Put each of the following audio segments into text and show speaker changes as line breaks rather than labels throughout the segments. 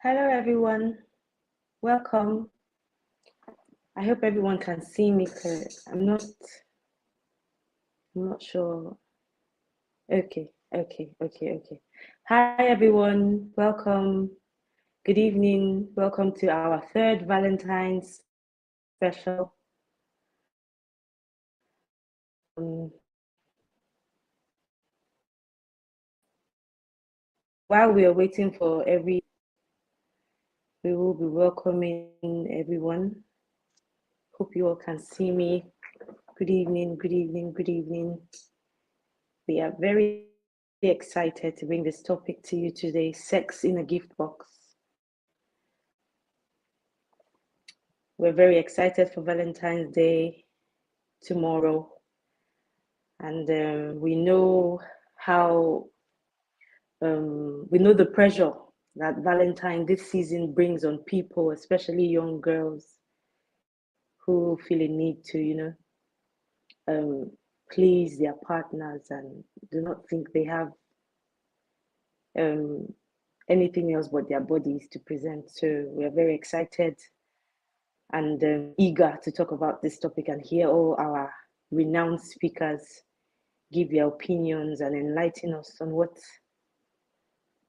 Hello everyone, welcome. I hope everyone can see me clearly. I'm not sure. Okay. Hi everyone, welcome. Good evening. Welcome to our third Valentine Special. While we are waiting for we will be welcoming everyone. Hope you all can see me. Good evening. We are very excited to bring this topic to you today, sex in a gift box. We're very excited for Valentine's Day tomorrow. And we know how, we know the pressure that Valentine this season brings on people, especially young girls who feel a need to, please their partners and do not think they have anything else but their bodies to present. So we're very excited and eager to talk about this topic and hear all our renowned speakers give their opinions and enlighten us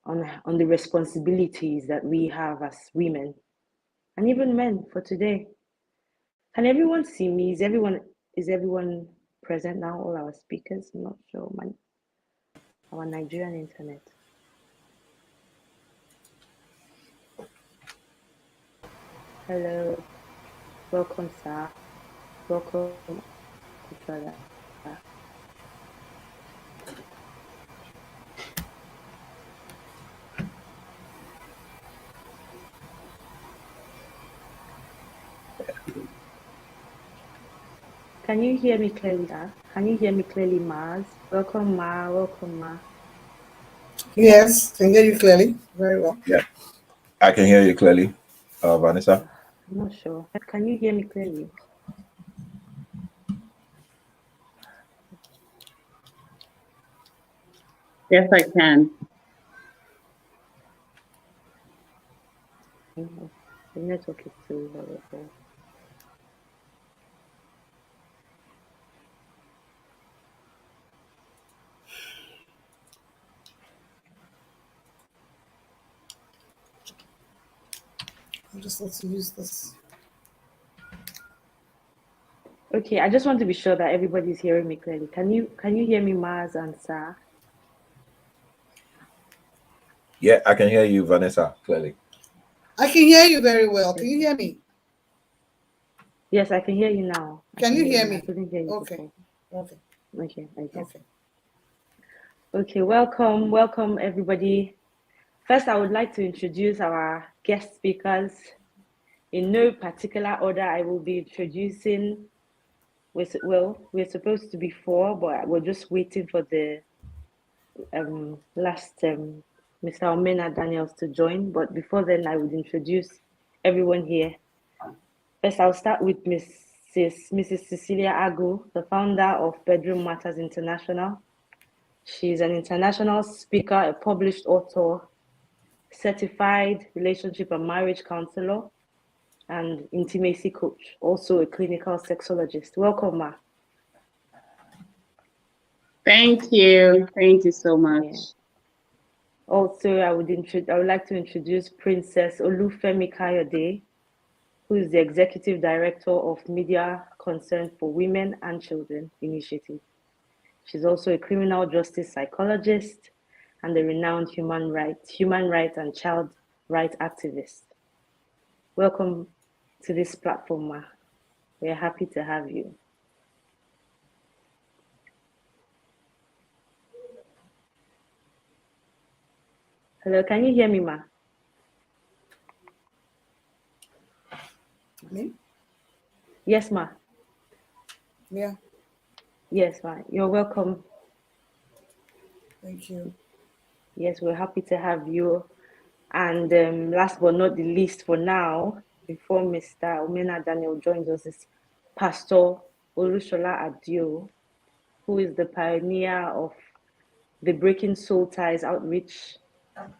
on the responsibilities that we have as women and even men for today. Can everyone see me? Is everyone present now? All our speakers? I'm not sure. Our Nigerian internet. Hello. Welcome, sir. Welcome, brother. Can you hear me clearly, sir? Can you hear me clearly, Mars? Welcome, Ma. Welcome, Ma.
Yes, can hear you clearly. Very well.
Yeah, I can hear you clearly, Vanessa.
I'm not sure. Can you hear me clearly?
Yes, I can.
The network is still horrible.
I just want to use this.
Okay, I just want to be sure that everybody's hearing me clearly. Can you hear me, Mars and Sa?
Yeah, I can hear you, Vanessa, clearly.
I can hear you very well. Can you hear me?
Yes, I can hear you now.
Can you hear
I
me?
couldn't hear you
Okay.
before.
Okay.
Okay, welcome everybody. First, I would like to introduce our guest speakers. In no particular order, I will be introducing, we're supposed to be four, but we're just waiting for the last Mr. Omena Daniels to join. But before then, I would introduce everyone here. First, I'll start with Mrs. Cecilia Agu, the founder of Bedroom Matters International. She's an international speaker, a published author, certified relationship and marriage counselor, and intimacy coach, also a clinical sexologist. Welcome, Ma.
Thank you. Thank you so much.
Yeah. Also, I would like to introduce Princess Olufemi Kayode, who is the Executive Director of Media Concern for Women and Children Initiative. She's also a criminal justice psychologist and a renowned human rights and child rights activist. Welcome to this platform, Ma. We're happy to have you. Hello, can you hear me, Ma?
Me?
Yes, Ma.
Yeah.
Yes, Ma. You're welcome.
Thank you.
Yes, we're happy to have you. And last but not the least for now, before Mr. Omena Daniel joins us, is Pastor Olushola Adio, who is the pioneer of the Breaking Soul Ties outreach,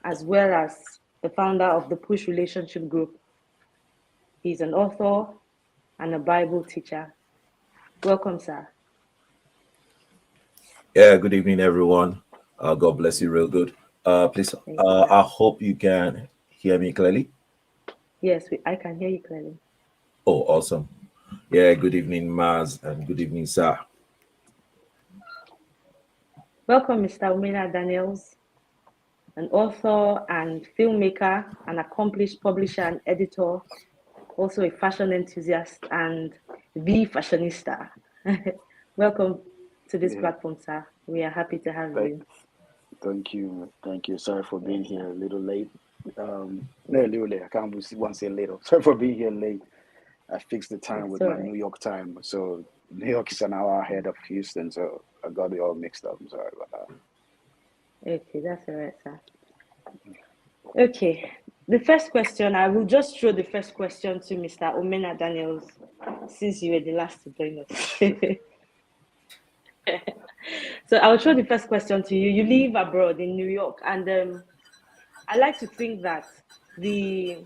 as well as the founder of the Push Relationship Group. He's an author and a Bible teacher. Welcome, sir.
Yeah, good evening, everyone. God bless you real good. Please,
Thank you, sir.
I hope you can hear me clearly.
Yes, I can hear you clearly.
Oh, awesome. Yeah, good evening, Maz, and good evening, sir.
Welcome, Mr. Omena Daniels, an author and filmmaker, an accomplished publisher and editor, also a fashion enthusiast and the fashionista. Welcome to this platform, sir. We are happy to have you.
Thank you. Sorry for being
Yes,
here
sir.
a little late. No, a little late. I can't want to say little. Sorry for being here late. I fixed the time
It's
with
all
my
right.
New York time. So New York is an hour ahead of Houston, so I got it all mixed up. I'm sorry about that.
Okay, that's all right, sir. Okay, the first question, I will just throw the first question to Mr. Omena Daniels, since you were the last to join us. So I'll throw the first question to you. You live abroad in New York, and I like to think that the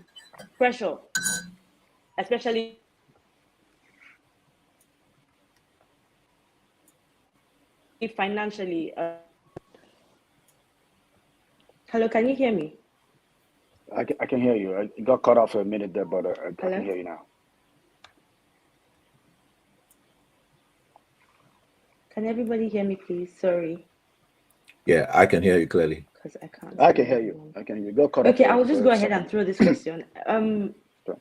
pressure, especially financially. Hello, can you hear me?
I can hear you. I got cut off for a minute there, but I
Hello?
can hear you now.
Can everybody hear me, please? Sorry,
Yeah, I can hear you clearly.
because I can't.
I can hear you. I can hear you. Got cut off
Okay, I'll just
for
go
a
ahead and
second.
throw this question.
Sure.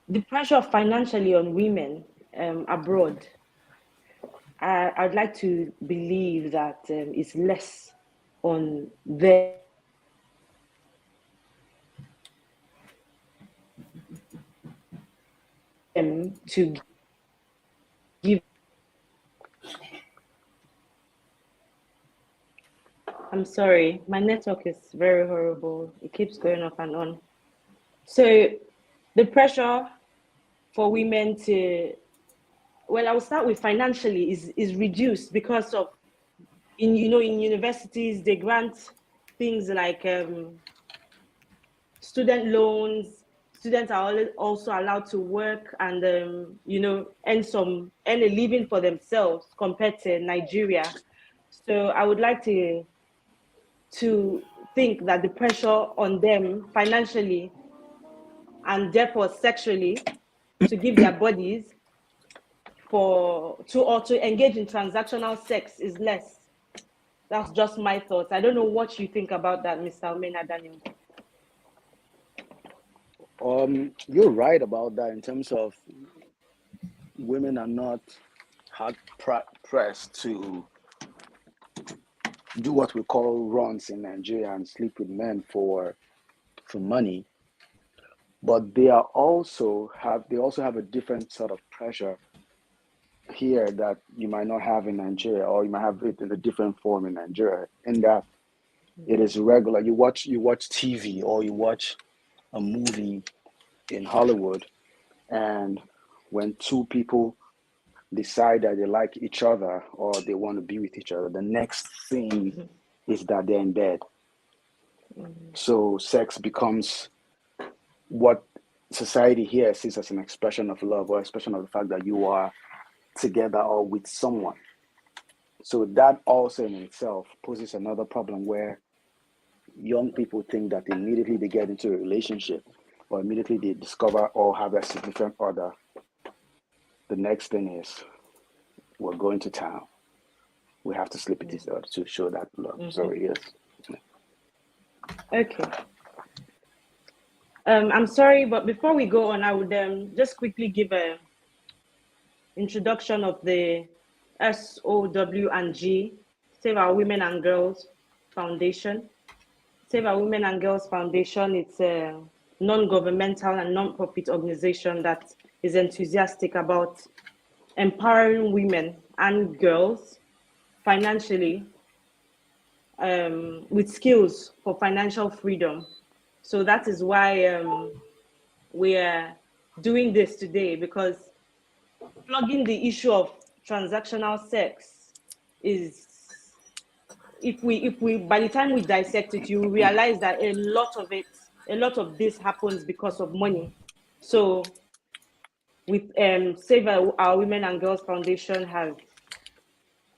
The pressure financially on women abroad, I'd like to believe that it's less on them to give. I'm sorry, my network is very horrible. It keeps going off and on. So the pressure for women to, well, I'll start with financially is reduced because of in universities they grant things like student loans. Students are also allowed to work and earn a living for themselves compared to Nigeria. So I would like to think that the pressure on them financially and therefore sexually to give their bodies to engage in transactional sex is less. That's just my thoughts. I don't know what you think about that, Mr. Omena Daniel.
You're right about that in terms of women are not hard pressed to do what we call runs in Nigeria and sleep with men for money, but they also have a different sort of pressure here that you might not have in Nigeria, or you might have it in a different form in Nigeria. In that it is regular. You watch TV or you watch a movie in Hollywood, and when two people decide that they like each other or they want to be with each other, the next thing is that they're in bed. So sex becomes what society here sees as an expression of love or expression of the fact that you are together or with someone. So that also in itself poses another problem where young people think that immediately they get into a relationship or immediately they discover or have a significant other, the next thing is we're going to town. We have to sleep with each other to show that love. So yes.
Okay. I'm sorry, but before we go on, I would just quickly give a introduction of the SOW&G, Save Our Women and Girls Foundation. Save Our Women and Girls Foundation, it's a non-governmental and non-profit organization that is enthusiastic about empowering women and girls financially with skills for financial freedom. So that is why we are doing this today, because plugging the issue of transactional sex is, if we by the time we dissect it, you realize that a lot of it a lot of this happens because of money. So with Save Our Women and Girls Foundation has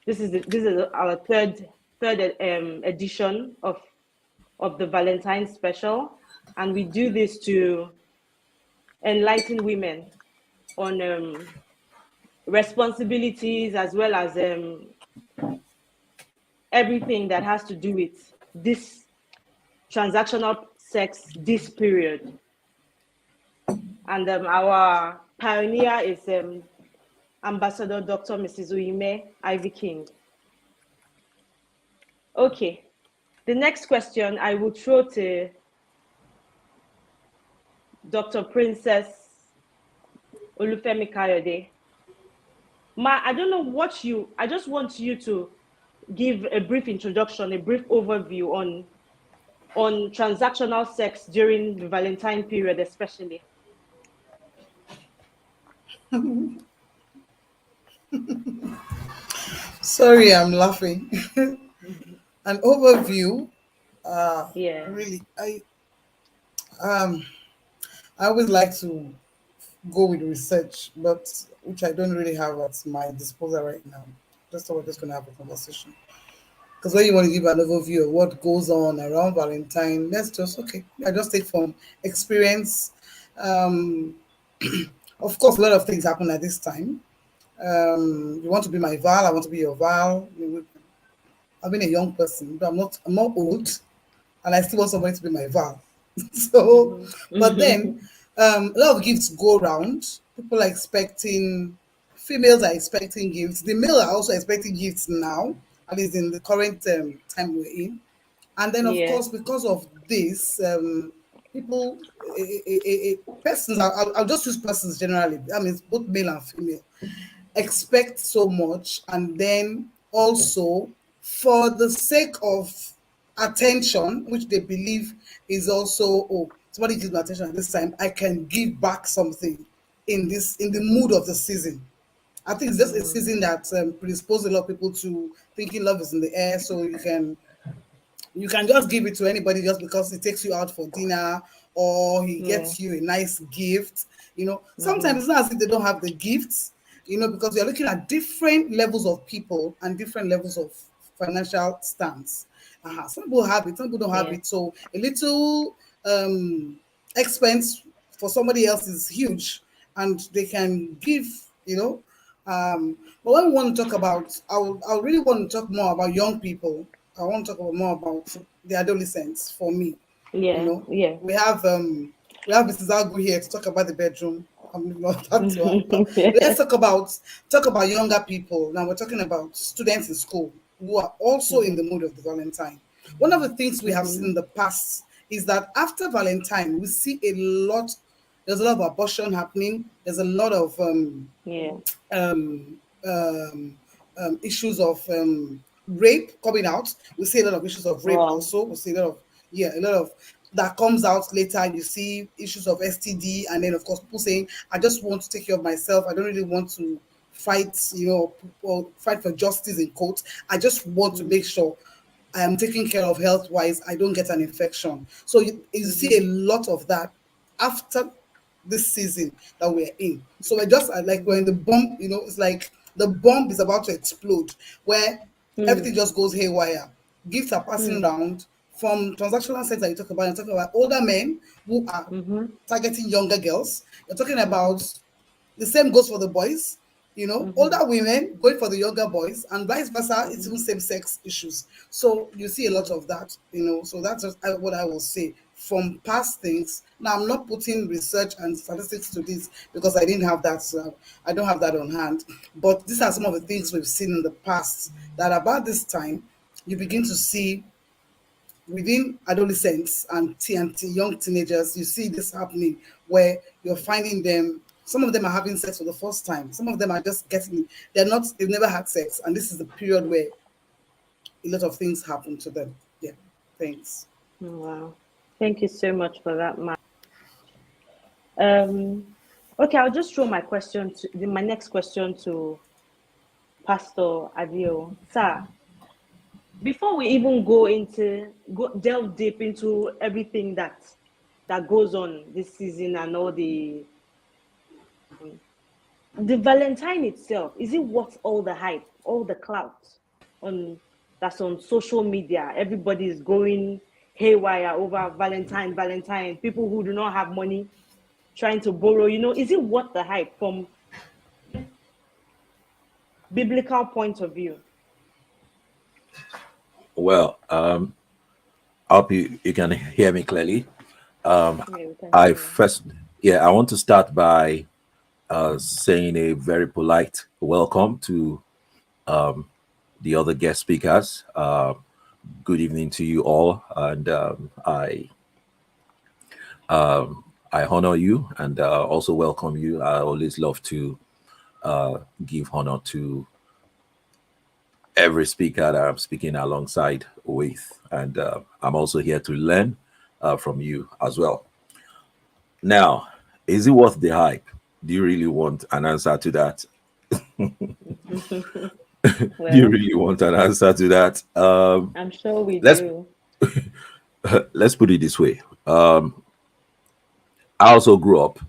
this is our third edition of the Valentine Special, and we do this to enlighten women on responsibilities as well as everything that has to do with this transactional sex this period. And our pioneer is Ambassador Dr. Mrs. Uime Ivy King. Okay, the next question I will throw to Dr. Princess Olufemi Kayode. Ma, I don't know what I just want you to give a brief introduction, a brief overview on transactional sex during the Valentine period, especially.
Sorry, I'm laughing. An overview.
Yeah.
Really, um I always like to go with research, but which I don't really have at my disposal right now. Just thought we're just gonna have a conversation. Because when you want to give an overview of what goes on around Valentine, let's just okay. I just take from experience. Um, of course, a lot of things happen at this time. You want to be my Val, I want to be your Val. I've been a young person, but I'm not old, and I still want somebody to be my Val. So, but then a lot of gifts go around. People are expecting, females are expecting gifts. The male are also expecting gifts now, at least in the current time we're in. And then, of
Yeah.
course, because of this, people, persons, I'll just use persons generally. I mean, it's both male and female expect so much, and then also for the sake of attention, which they believe is also, oh, somebody gives me attention at this time, I can give back something in the mood of the season. I think it's just a season that predisposes a lot of people to thinking love is in the air, so you can just give it to anybody just because he takes you out for dinner or he
Yeah.
gets you a nice gift. Sometimes it's not as if they don't have the gifts, because you're looking at different levels of people and different levels of financial stance. Some people have it, some people don't have
Yeah.
it. So a little expense for somebody else is huge, and they can give, but when we want to talk about, I really want to talk more about young people. I want to talk more about the adolescents for me. You
Yeah.
know,
Yeah.
we have we have Mrs. Agu here to talk about the bedroom. I'm not that to her, but let's talk about younger people. Now we're talking about students in school who are also in the mood of the Valentine. One of the things we have seen in the past is that after Valentine, we see there's a lot of abortion happening. There's a lot of
Yeah.
um, um, issues of rape coming out. We see a lot of issues of rape
Wow.
also. We see a lot of that comes out later. You see issues of STD, and then of course people saying, "I just want to take care of myself. I don't really want to fight, or fight for justice in court. I just want to make sure I am taken care of health wise. I don't get an infection." So you see a lot of that after this season that we're in. So we're just like we're in the bomb, it's like the bomb is about to explode, where everything just goes haywire. Gifts are passing around from transactional sex that you talk about. You're talking about older men who are targeting younger girls. You're talking about the same goes for the boys, older women going for the younger boys, and vice versa. It's even same sex issues. So you see a lot of that, So that's just what I will say from past things. Now, I'm not putting research and statistics to this because I didn't have that. I don't have that on hand. But these are some of the things we've seen in the past that about this time, you begin to see within adolescents and young teenagers, you see this happening where you're finding them. Some of them are having sex for the first time. Some of them are just they've never had sex. And this is the period where a lot of things happen to them. Yeah. Thanks.
Wow. Thank you so much for that, Ma. Okay, I'll just throw my next question to Pastor Adio. Sir, before we even delve deep into everything that that goes on this season and all the Valentine itself, is it worth all the hype, all the clout on that's on social media? Everybody is going haywire over Valentine, Valentine. People who do not have money trying to borrow, is it worth the hype from biblical point of view?
Well, I hope you can hear me clearly.
Yeah, we can
I
hear
first, yeah, I want to start by saying a very polite welcome to the other guest speakers. Good evening to you all, and I honor you and also welcome you. I always love to give honor to every speaker that I'm speaking alongside with, and I'm also here to learn from you as well. Now, is it worth the hype? Do you really want an answer to that?
you.
Do you
Well,
really want an answer to that?
I'm sure we
Let's
do.
let's put it this way. I also grew up,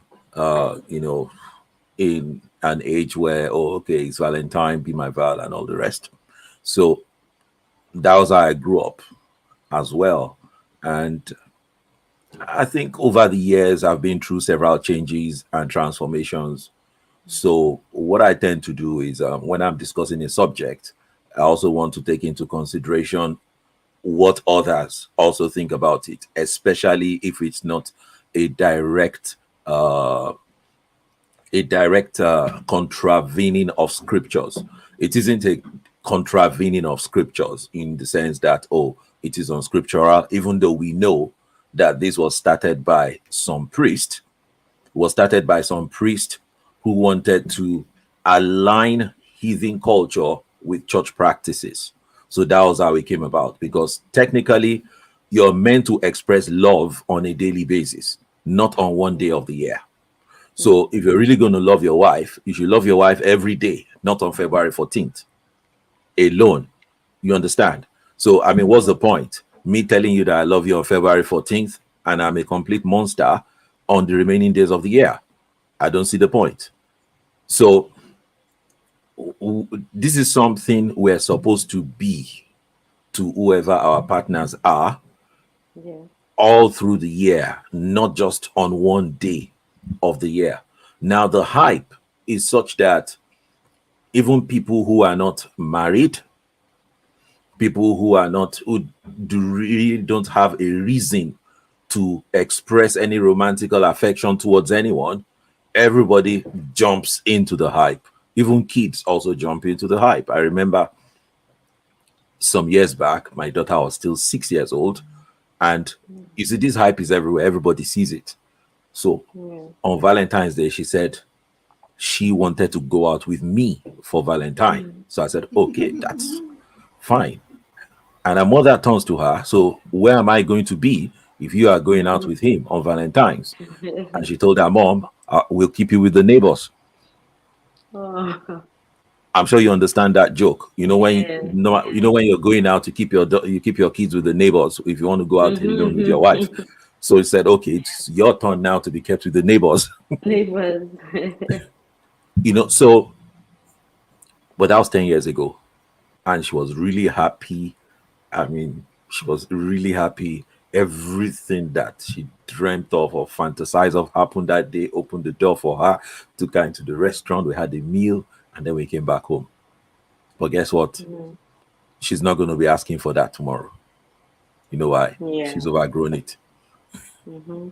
in an age where, oh, okay, it's Valentine, be my Val, and all the rest. So that was how I grew up as well. And I think over the years, I've been through several changes and transformations. So what I tend to do is when I'm discussing a subject, I also want to take into consideration what others also think about it, especially if it's not a direct uh, contravening of scriptures. It isn't a contravening of scriptures in the sense that, oh, it is unscriptural, even though we know that this was started by some priest who wanted to align heathen culture with church practices. So that was how it came about, because technically you're meant to express love on a daily basis, not on one day of the year. So if you're really going to love your wife, you should love your wife every day, not on February 14th alone. You understand? So, I mean, what's the point? Me telling you that I love you on February 14th and I'm a complete monster on the remaining days of the year. I don't see the point. So, this is something we're supposed to be to whoever our partners are
Yeah.
all through the year, not just on one day of the year. Now, the hype is such that even people who are not married, people who really don't have a reason to express any romantical affection towards anyone, everybody jumps into the hype. Even kids also jump into the hype. I remember some years back, my daughter was still 6 years old, and you see, this hype is everywhere. Everybody sees it. So
Yeah.
on Valentine's Day, she said she wanted to go out with me for Valentine. So I said, okay, that's fine. And her mother turns to her, so where am I going to be if you are going out with him on Valentine's? And she told her mom, we'll keep you with the neighbors.
Oh,
I'm sure you understand that joke.
yeah.
When you're going out, you keep your kids with the neighbors if you want to go out alone with your wife. So he said, okay, it's your turn now to be kept with the neighbors.
Neighbors.
So, but that was 10 years ago. And she was really happy. I mean, she was really happy. Everything that she dreamt of or fantasized of happened that day, opened the door for her, took her into the restaurant. We had a meal, and then we came back home. But guess what? She's not going to be asking for that tomorrow. You know why?
Yeah.
She's overgrown it.
Mm-hmm.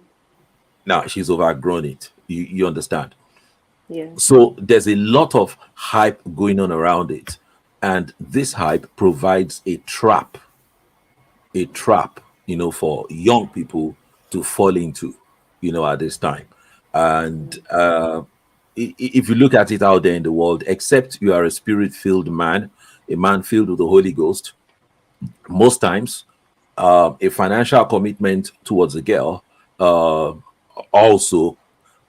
Now, she's overgrown it. You understand?
Yeah.
So there's a lot of hype going on around it. And this hype provides a trap, for young people to fall into, at this time. And if you look at it out there in the world, except you are a spirit-filled man, a man filled with the Holy Ghost, most times a financial commitment towards a girl also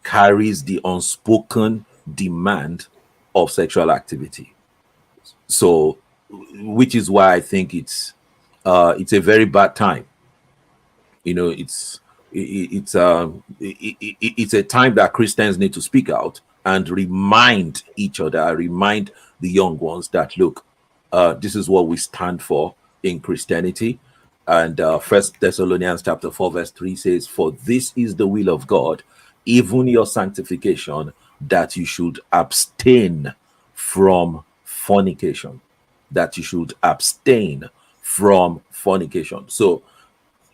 carries the unspoken demand of sexual activity. So, which is why I think it's a very bad time. It's It's a time that Christians need to speak out and remind each other, remind the young ones that look, this is what we stand for in Christianity. And First Thessalonians chapter 4 verse 3 says, "For this is the will of God, even your sanctification, that you should abstain from fornication." That you should abstain from fornication. So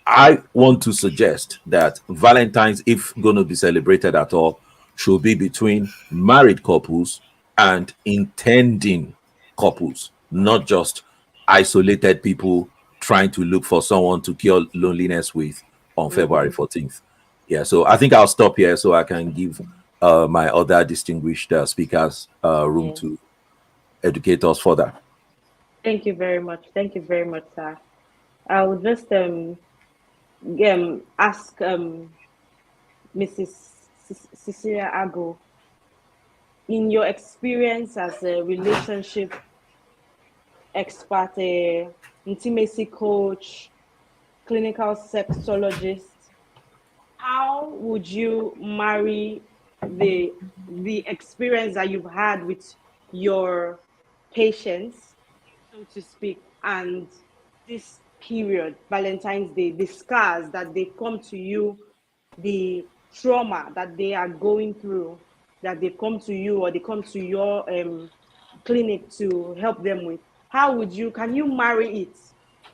I want to suggest that Valentine's, if going to be celebrated at all, should be between married couples and intending couples, not just isolated people trying to look for someone to cure loneliness with on February 14th. Yeah, so I think I'll stop here so I can give my other distinguished speakers room
Yeah.
to educate us further.
Thank you very much. Thank you very much, sir. I would just ask Mrs. Cecilia Ago, in your experience as a relationship expert, a intimacy coach, clinical sexologist, how would you marry the experience that you've had with your patients, so to speak, and this period, Valentine's Day, the scars that they come to you, the trauma that they are going through, that they come to you or they come to your clinic to help them with? How would you, can you marry it,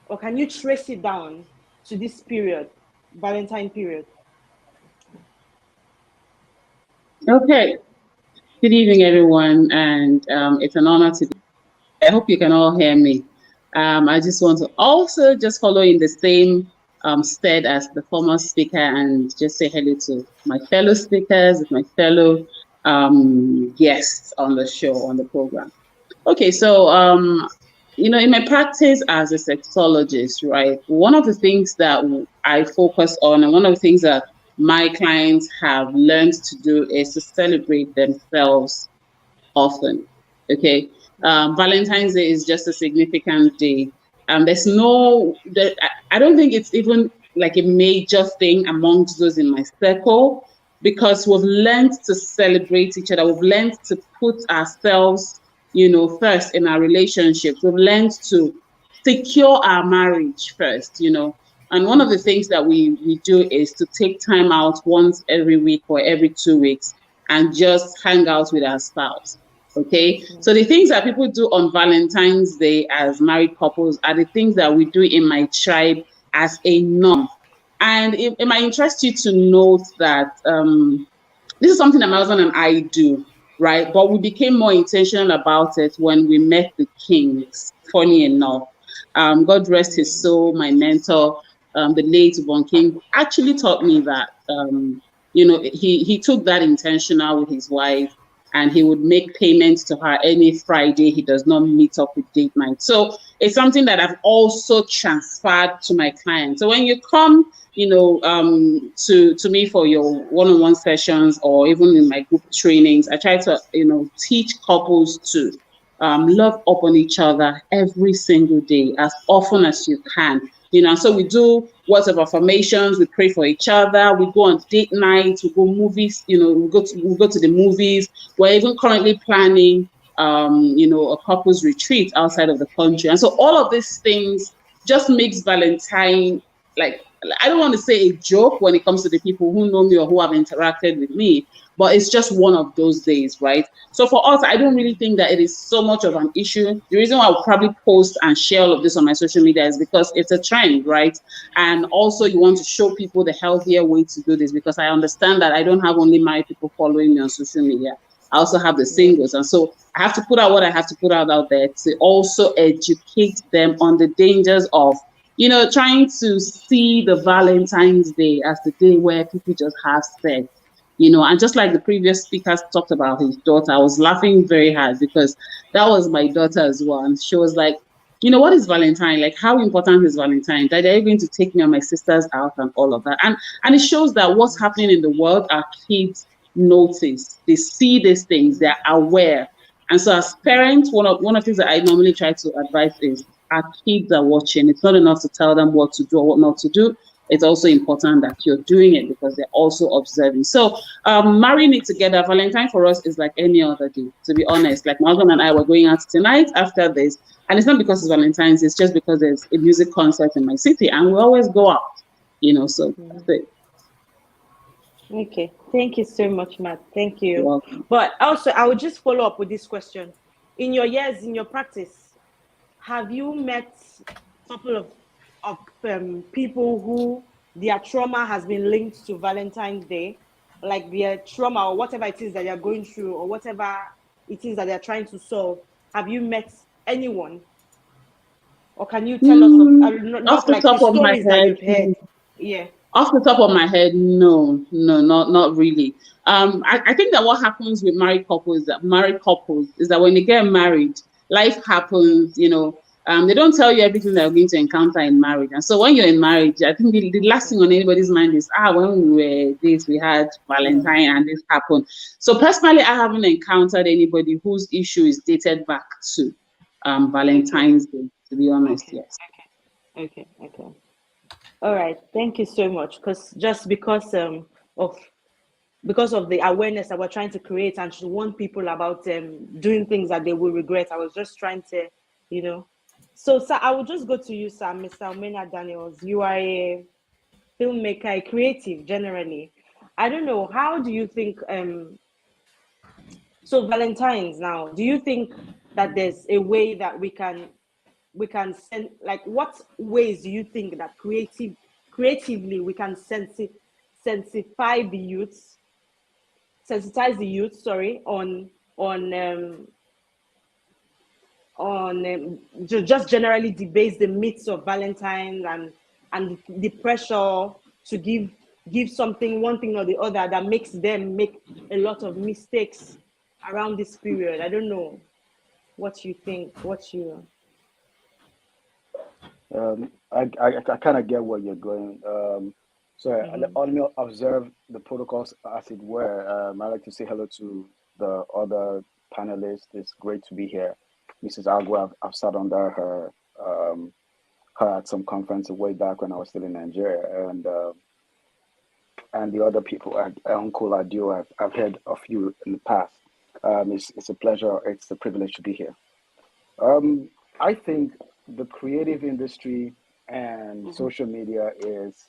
or can you trace it down to this period, Valentine period?
Okay. Good evening, everyone, and it's an honor to be. I hope you can all hear me. I just want to also just follow in the same stead as the former speaker and just say hello to my fellow speakers, my fellow guests on the show, on the program. Okay, so in my practice as a sexologist, right, one of the things that I focus on, and one of the things that my clients have learned to do, is to celebrate themselves often. Okay, Valentine's Day is just a significant day. I don't think it's even like a major thing amongst those in my circle, because we've learned to celebrate each other. We've learned to put ourselves, first in our relationships. We've learned to secure our marriage first, And one of the things that we do is to take time out once every week or every 2 weeks and just hang out with our spouse. Okay, so the things that people do on Valentine's Day as married couples are the things that we do in my tribe as a norm. And it might interest you to note that this is something that my husband and I do, right? But we became more intentional about it when we met the Kings, funny enough. God rest his soul, my mentor, the late Von King, actually taught me that, he took that intentional with his wife, and he would make payments to her any Friday he does not meet up with date night. So it's something that I've also transferred to my clients. So when you come, to me for your one-on-one sessions, or even in my group trainings, I try to, teach couples to love up on each other every single day, as often as you can. So we do words of affirmations, we pray for each other, we go on date nights, we go movies, we go to the movies. We're even currently planning, a couples retreat outside of the country. And so all of these things just makes Valentine, like, I don't want to say a joke when it comes to the people who know me or who have interacted with me, but it's just one of those days, right? So for us, I don't really think that it is so much of an issue. The reason why I'll probably post and share all of this on my social media is because it's a trend, right? And also you want to show people the healthier way to do this, because I understand that I don't have only married people following me on social media. I also have the singles. And so I have to put out what I have to put out there to also educate them on the dangers of, trying to see the Valentine's Day as the day where people just have sex. And just like the previous speakers talked about his daughter, I was laughing very hard because that was my daughter as well. And she was like, what is Valentine? Like, how important is Valentine? That they're going to take me and my sisters out and all of that. And it shows that what's happening in the world, our kids notice. They see these things, they're aware. And so as parents, one of the things that I normally try to advise is our kids are watching. It's not enough to tell them what to do or what not to do. it's also important that you're doing it because they're also observing. So marrying it together, Valentine for us is like any other day, to be honest. Like my husband and I were going out tonight after this, and it's not because it's Valentine's, it's just because there's a music concert in my city, and we always go out, so that's it.
Okay, thank you so much, Matt. Thank
You're
you.
welcome.
But also, I would just follow up with this question. In your years, in your practice, have you met a couple of people who their trauma has been linked to Valentine's Day, like their trauma or whatever it is that they're going through or whatever it is that they're trying to solve? Have you met anyone, or can you tell us of
Off
not
the
like the
top of my
stories that
head,
you've heard? Yeah.
Off the top of my head, no, not really. I think that what happens with married couples is that when they get married, life happens, they don't tell you everything they're going to encounter in marriage. And so when you're in marriage, I think the last thing on anybody's mind is, when we were this, we had Valentine and this happened. So personally, I haven't encountered anybody whose issue is dated back to Valentine's Day, to be honest, yes.
Okay. All right, thank you so much. Because of the awareness that we're trying to create and to warn people about doing things that they will regret. I was just trying to. So, sir, I will just go to you, sir, Mr. Omena Daniels. You are a filmmaker, a creative generally. I don't know. How do you think? So Valentine's now. Do you think that there's a way that we can send, like, what ways do you think that creatively we can sensitize the youth, sorry, just generally debase the myths of Valentine's and the pressure to give something, one thing or the other, that makes them make a lot of mistakes around this period? I don't know what you think.
I kind of get where you're going. So let me observe the protocols as it were. I'd like to say hello to the other panelists. It's great to be here. Mrs. Agua, I've sat under her at some conference way back when I was still in Nigeria, and the other people, Uncle Adio, I've heard of you in the past. It's a pleasure. It's a privilege to be here. I think the creative industry and social media is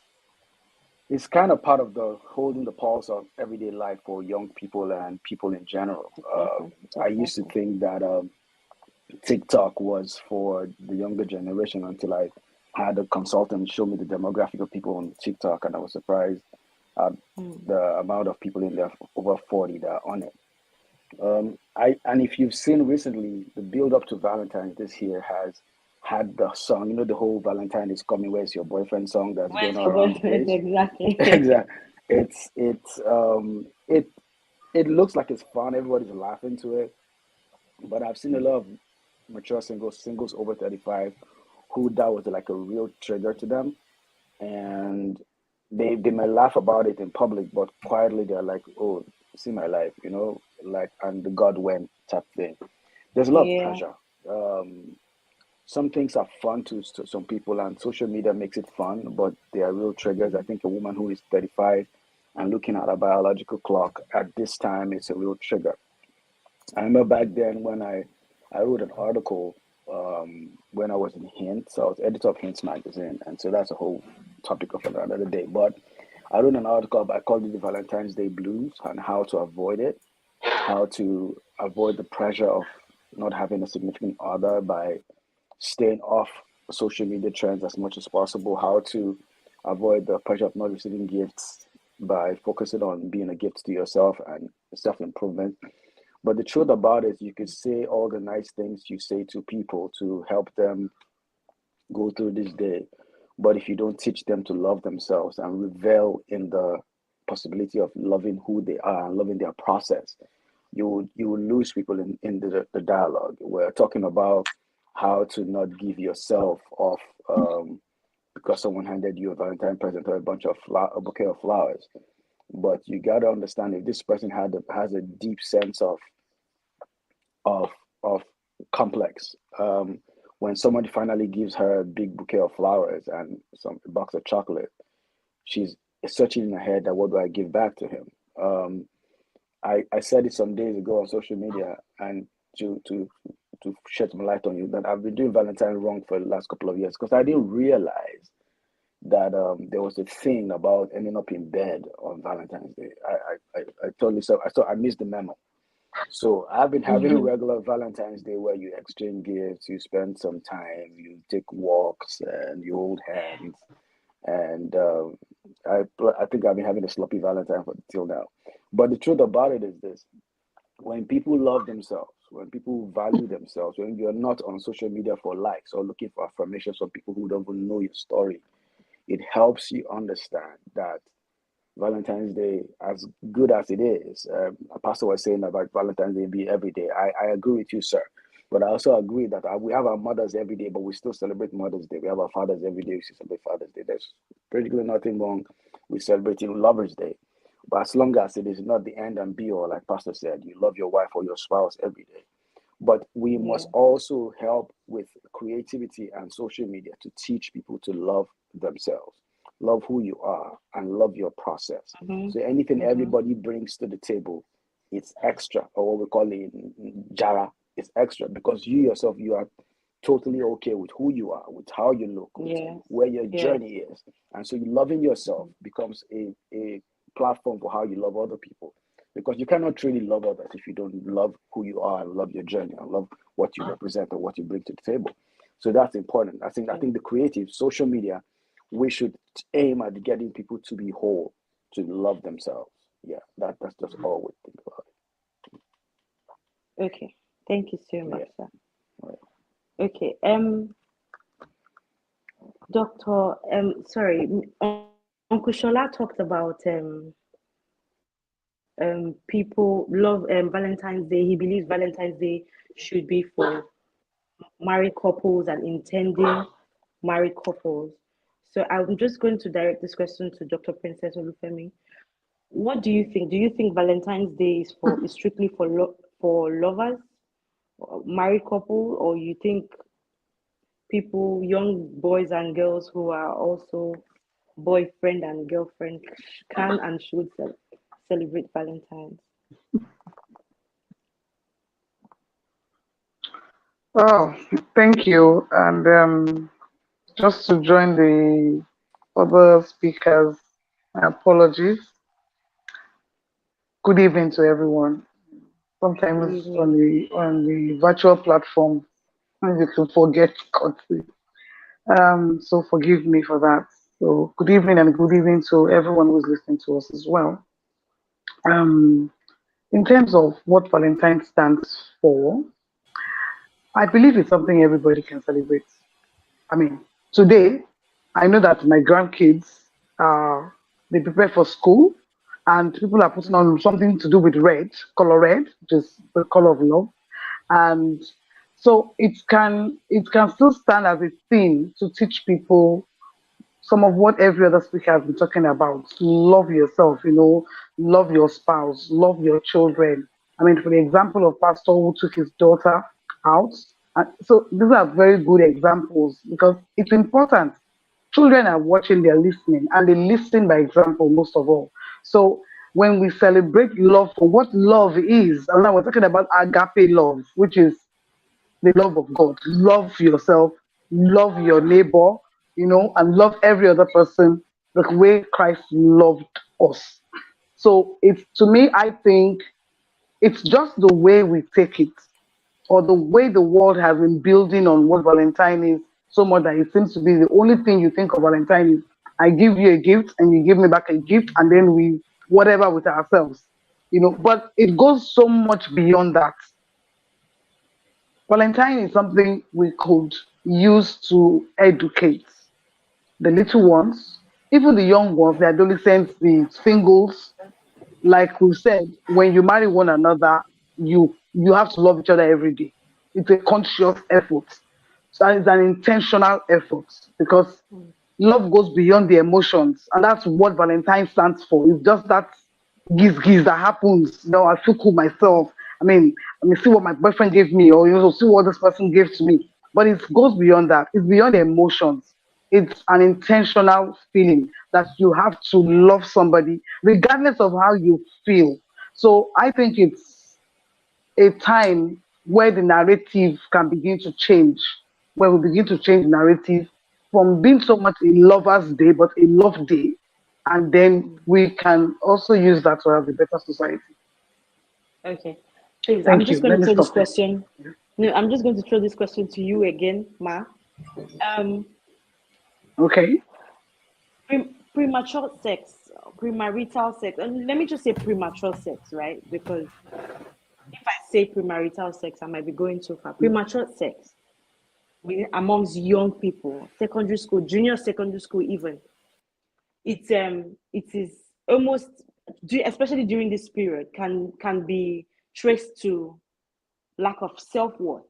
kind of part of the holding the pulse of everyday life for young people and people in general. I used to think that TikTok was for the younger generation until I had a consultant show me the demographic of people on TikTok, and I was surprised at the amount of people in there over 40 that are on it. And if you've seen recently, the build up to Valentine's this year has had the song, the whole Valentine is coming, where's your boyfriend song that's going around the place.
Exactly.
Exactly. It looks like it's fun. Everybody's laughing to it, but I've seen a lot of mature singles over 35 who that was like a real trigger to them, and they may laugh about it in public, but quietly they're like, oh, see my life, like, and the God went type thing. There's a lot of pressure. Some things are fun to some people, and social media makes it fun, but they are real triggers. I think a woman who is 35 and looking at a biological clock at this time is a real trigger. I remember back then when I wrote an article when I was in Hints. So I was editor of Hints magazine, and so that's a whole topic of another day. But I wrote an article, I called it the Valentine's Day Blues, and how to avoid it, how to avoid the pressure of not having a significant other by staying off social media trends as much as possible, how to avoid the pressure of not receiving gifts by focusing on being a gift to yourself and self-improvement. But the truth about it, you can say all the nice things you say to people to help them go through this day. But if you don't teach them to love themselves and revel in the possibility of loving who they are and loving their process, you will lose people in the dialogue. We're talking about how to not give yourself off because someone handed you a Valentine present or a bouquet of flowers. But you got to understand, if this person has a deep sense of of complex. When somebody finally gives her a big bouquet of flowers and a box of chocolate, she's searching in her head that what do I give back to him. I said it some days ago on social media, and to shed some light on you, that I've been doing Valentine wrong for the last couple of years because I didn't realize that there was a thing about ending up in bed on Valentine's Day. I totally so I missed the memo. So I've been having regular Valentine's Day where you exchange gifts, you spend some time, you take walks, and you hold hands. And I think I've been having a sloppy Valentine till now. But the truth about it is this: when people love themselves, when people value themselves, when you're not on social media for likes or looking for affirmations from people who don't even know your story, it helps you understand that Valentine's Day, as good as it is, a pastor was saying about Valentine's Day be every day. I agree with you, sir. But I also agree that we have our mothers every day, but we still celebrate Mother's Day. We have our fathers every day, we still celebrate Father's Day. There's practically nothing wrong with celebrating Lover's Day. But as long as it is not the end and be all, like Pastor said, you love your wife or your spouse every day. But we must also help with creativity and social media to teach people to love themselves, love who you are, and love your process. So anything everybody brings to the table, it's extra, or what we call it jara, it's extra because you yourself, you are totally okay with who you are, with how you look, with where your journey is. And so loving yourself becomes a platform for how you love other people. Because you cannot truly love others if you don't love who you are and love your journey and love what you represent or what you bring to the table. So that's important. I think the creative social media, we should aim at getting people to be whole, to love themselves. Yeah, that's just all we think about
it. Okay, thank you so much, sir.
Yeah.
Okay, Doctor, sorry, Uncle Shola talked about people love Valentine's Day. He believes Valentine's Day should be for married couples and intending married couples. So I'm just going to direct this question to Dr. Princess Olufemi. What do you think? Do you think Valentine's Day is strictly for lovers, married couple, or you think people, young boys and girls who are also boyfriend and girlfriend, can and should celebrate Valentine's?
Oh, thank you. And just to join the other speakers, my apologies. Good evening to everyone. Sometimes on the virtual platform, you can forget country. So forgive me for that. So good evening and good evening to everyone who's listening to us as well. Um, in terms of what Valentine stands for, I believe it's something everybody can celebrate. I mean, today, I know that my grandkids, they prepare for school, and people are putting on something to do with red, color red, which is the color of love. And so it can still stand as a theme to teach people some of what every other speaker has been talking about. Love yourself, love your spouse, love your children. I mean, for the example of Pastor who took his daughter out. So these are very good examples because it's important. Children are watching, they're listening, and they listen by example most of all. So when we celebrate love for what love is, and now we're talking about agape love, which is the love of God. Love yourself, love your neighbor, and love every other person the way Christ loved us. So it's, to me, I think it's just the way we take it, or the way the world has been building on what Valentine is, so much that it seems to be the only thing you think of Valentine is I give you a gift and you give me back a gift, and then we whatever with ourselves. But it goes so much beyond that. Valentine is something we could use to educate the little ones, even the young ones, the adolescents, the singles. Like we said, when you marry one another, you have to love each other every day. It's a conscious effort. So it's an intentional effort because love goes beyond the emotions, and that's what Valentine stands for. It's just that giz that happens. I feel cool myself. I mean, see what my boyfriend gave me, or see what this person gave to me. But it goes beyond that. It's beyond the emotions. It's an intentional feeling. that you have to love somebody regardless of how you feel. So I think it's a time where the narrative can begin to change, where we begin to change the narrative from being so much a lover's day, but a love day. And then we can also use that to have a better society.
Okay. Please, I'm
Thank you.
just going
Let
to
me
throw this
stop there.
question. No, I'm just going to throw this question to you again, Ma. Um,
Okay.
Premature sex, premarital sex, and let me just say premature sex, right? Because if I say premarital sex, I might be going too far. Premature sex amongst young people, secondary school, junior secondary school, even it is almost, especially during this period, can be traced to lack of self-worth.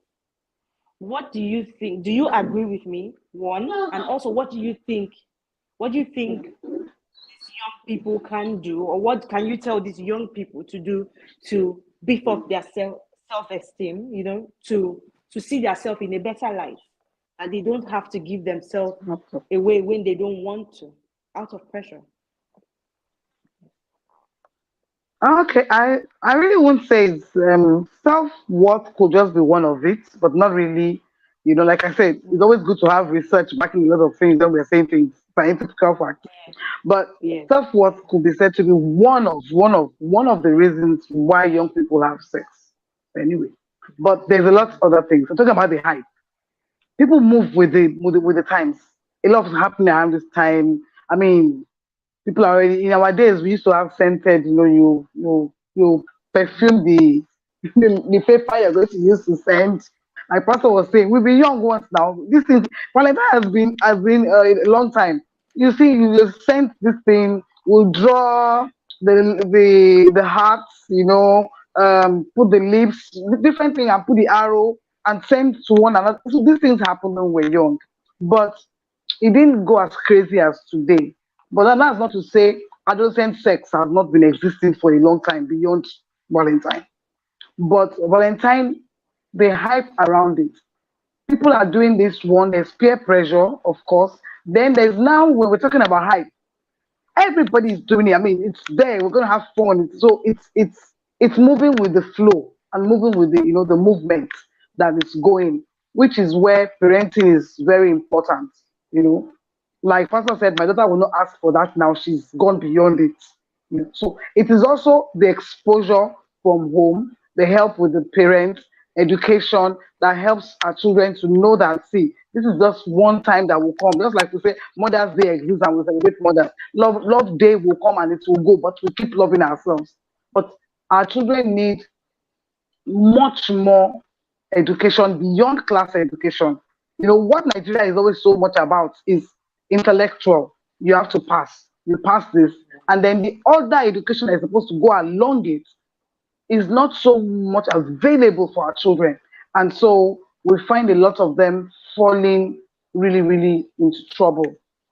What do you think? Do you agree with me? One, and also what do you think? What do you think young people can do, or what can you tell these young people to do to beef up their self-esteem, to see themselves in a better light, and they don't have to give themselves away when they don't want to, out of pressure?
Okay, I really won't say it's self-worth could just be one of it, but not really. Like I said, it's always good to have research backing a lot of things when we're saying things, scientific facts. But
Yeah.
self-worth could be said to be one of the reasons why young people have sex. Anyway, but there's a lot of other things. I'm talking about the hype. People move with the times. A lot is happening around this time. I mean, people are already in our days. We used to have scented. You perfume the paper you're going to use to send. My pastor was saying, we've been young once now. This is Valentine has been a long time. You see, you just send this thing. We'll draw the hearts. Put the lips, different thing, and put the arrow and send to one another. So these things happened when we were young, but it didn't go as crazy as today. But that's not to say adolescent sex has not been existing for a long time beyond Valentine. But Valentine, the hype around it. People are doing this one, there's peer pressure, of course. Then there's now, when we're talking about hype, everybody's doing it. I mean, it's there. We're gonna have fun. So it's moving with the flow and moving with the movement that is going, which is where parenting is very important. You know, like Pastor said, my daughter will not ask for that now. She's gone beyond it. So it is also the exposure from home, the help with the parents, education that helps our children to know that, see, this is just one time that will come. Just like we say, Mother's Day exists and we celebrate mothers. Love Day will come and it will go, but we keep loving ourselves. But our children need much more education beyond class education. What Nigeria is always so much about is intellectual. You have to pass. You pass this. And then the other education that is supposed to go along it is not so much available for our children. And so we find a lot of them falling really, really into trouble.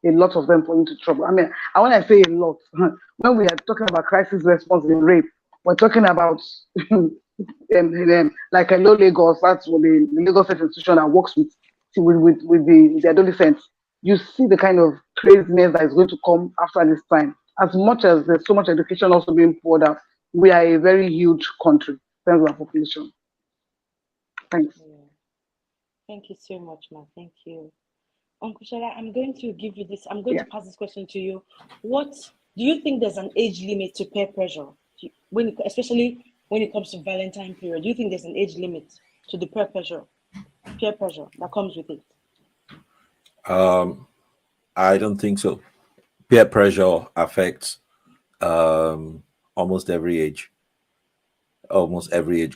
A lot of them fall into trouble. I mean, and when I say a lot, when we are talking about crisis response in rape, we're talking about like Hello Lagos, that's what the Lagos State institution that works with the adolescents. You see the kind of craziness that is going to come after this time. As much as there's so much education also being poured out, we are a very huge country in terms of our population. Thanks.
Yeah. Thank you so much, Ma. Thank you. Uncle Shola, I'm going to give you this. I'm going
Yeah.
to pass this question to you. What do you think there's an age limit to peer pressure? Especially when it comes to Valentine period, do you think there's an age limit to the peer pressure that comes with it?
I don't think so. Peer pressure affects almost every age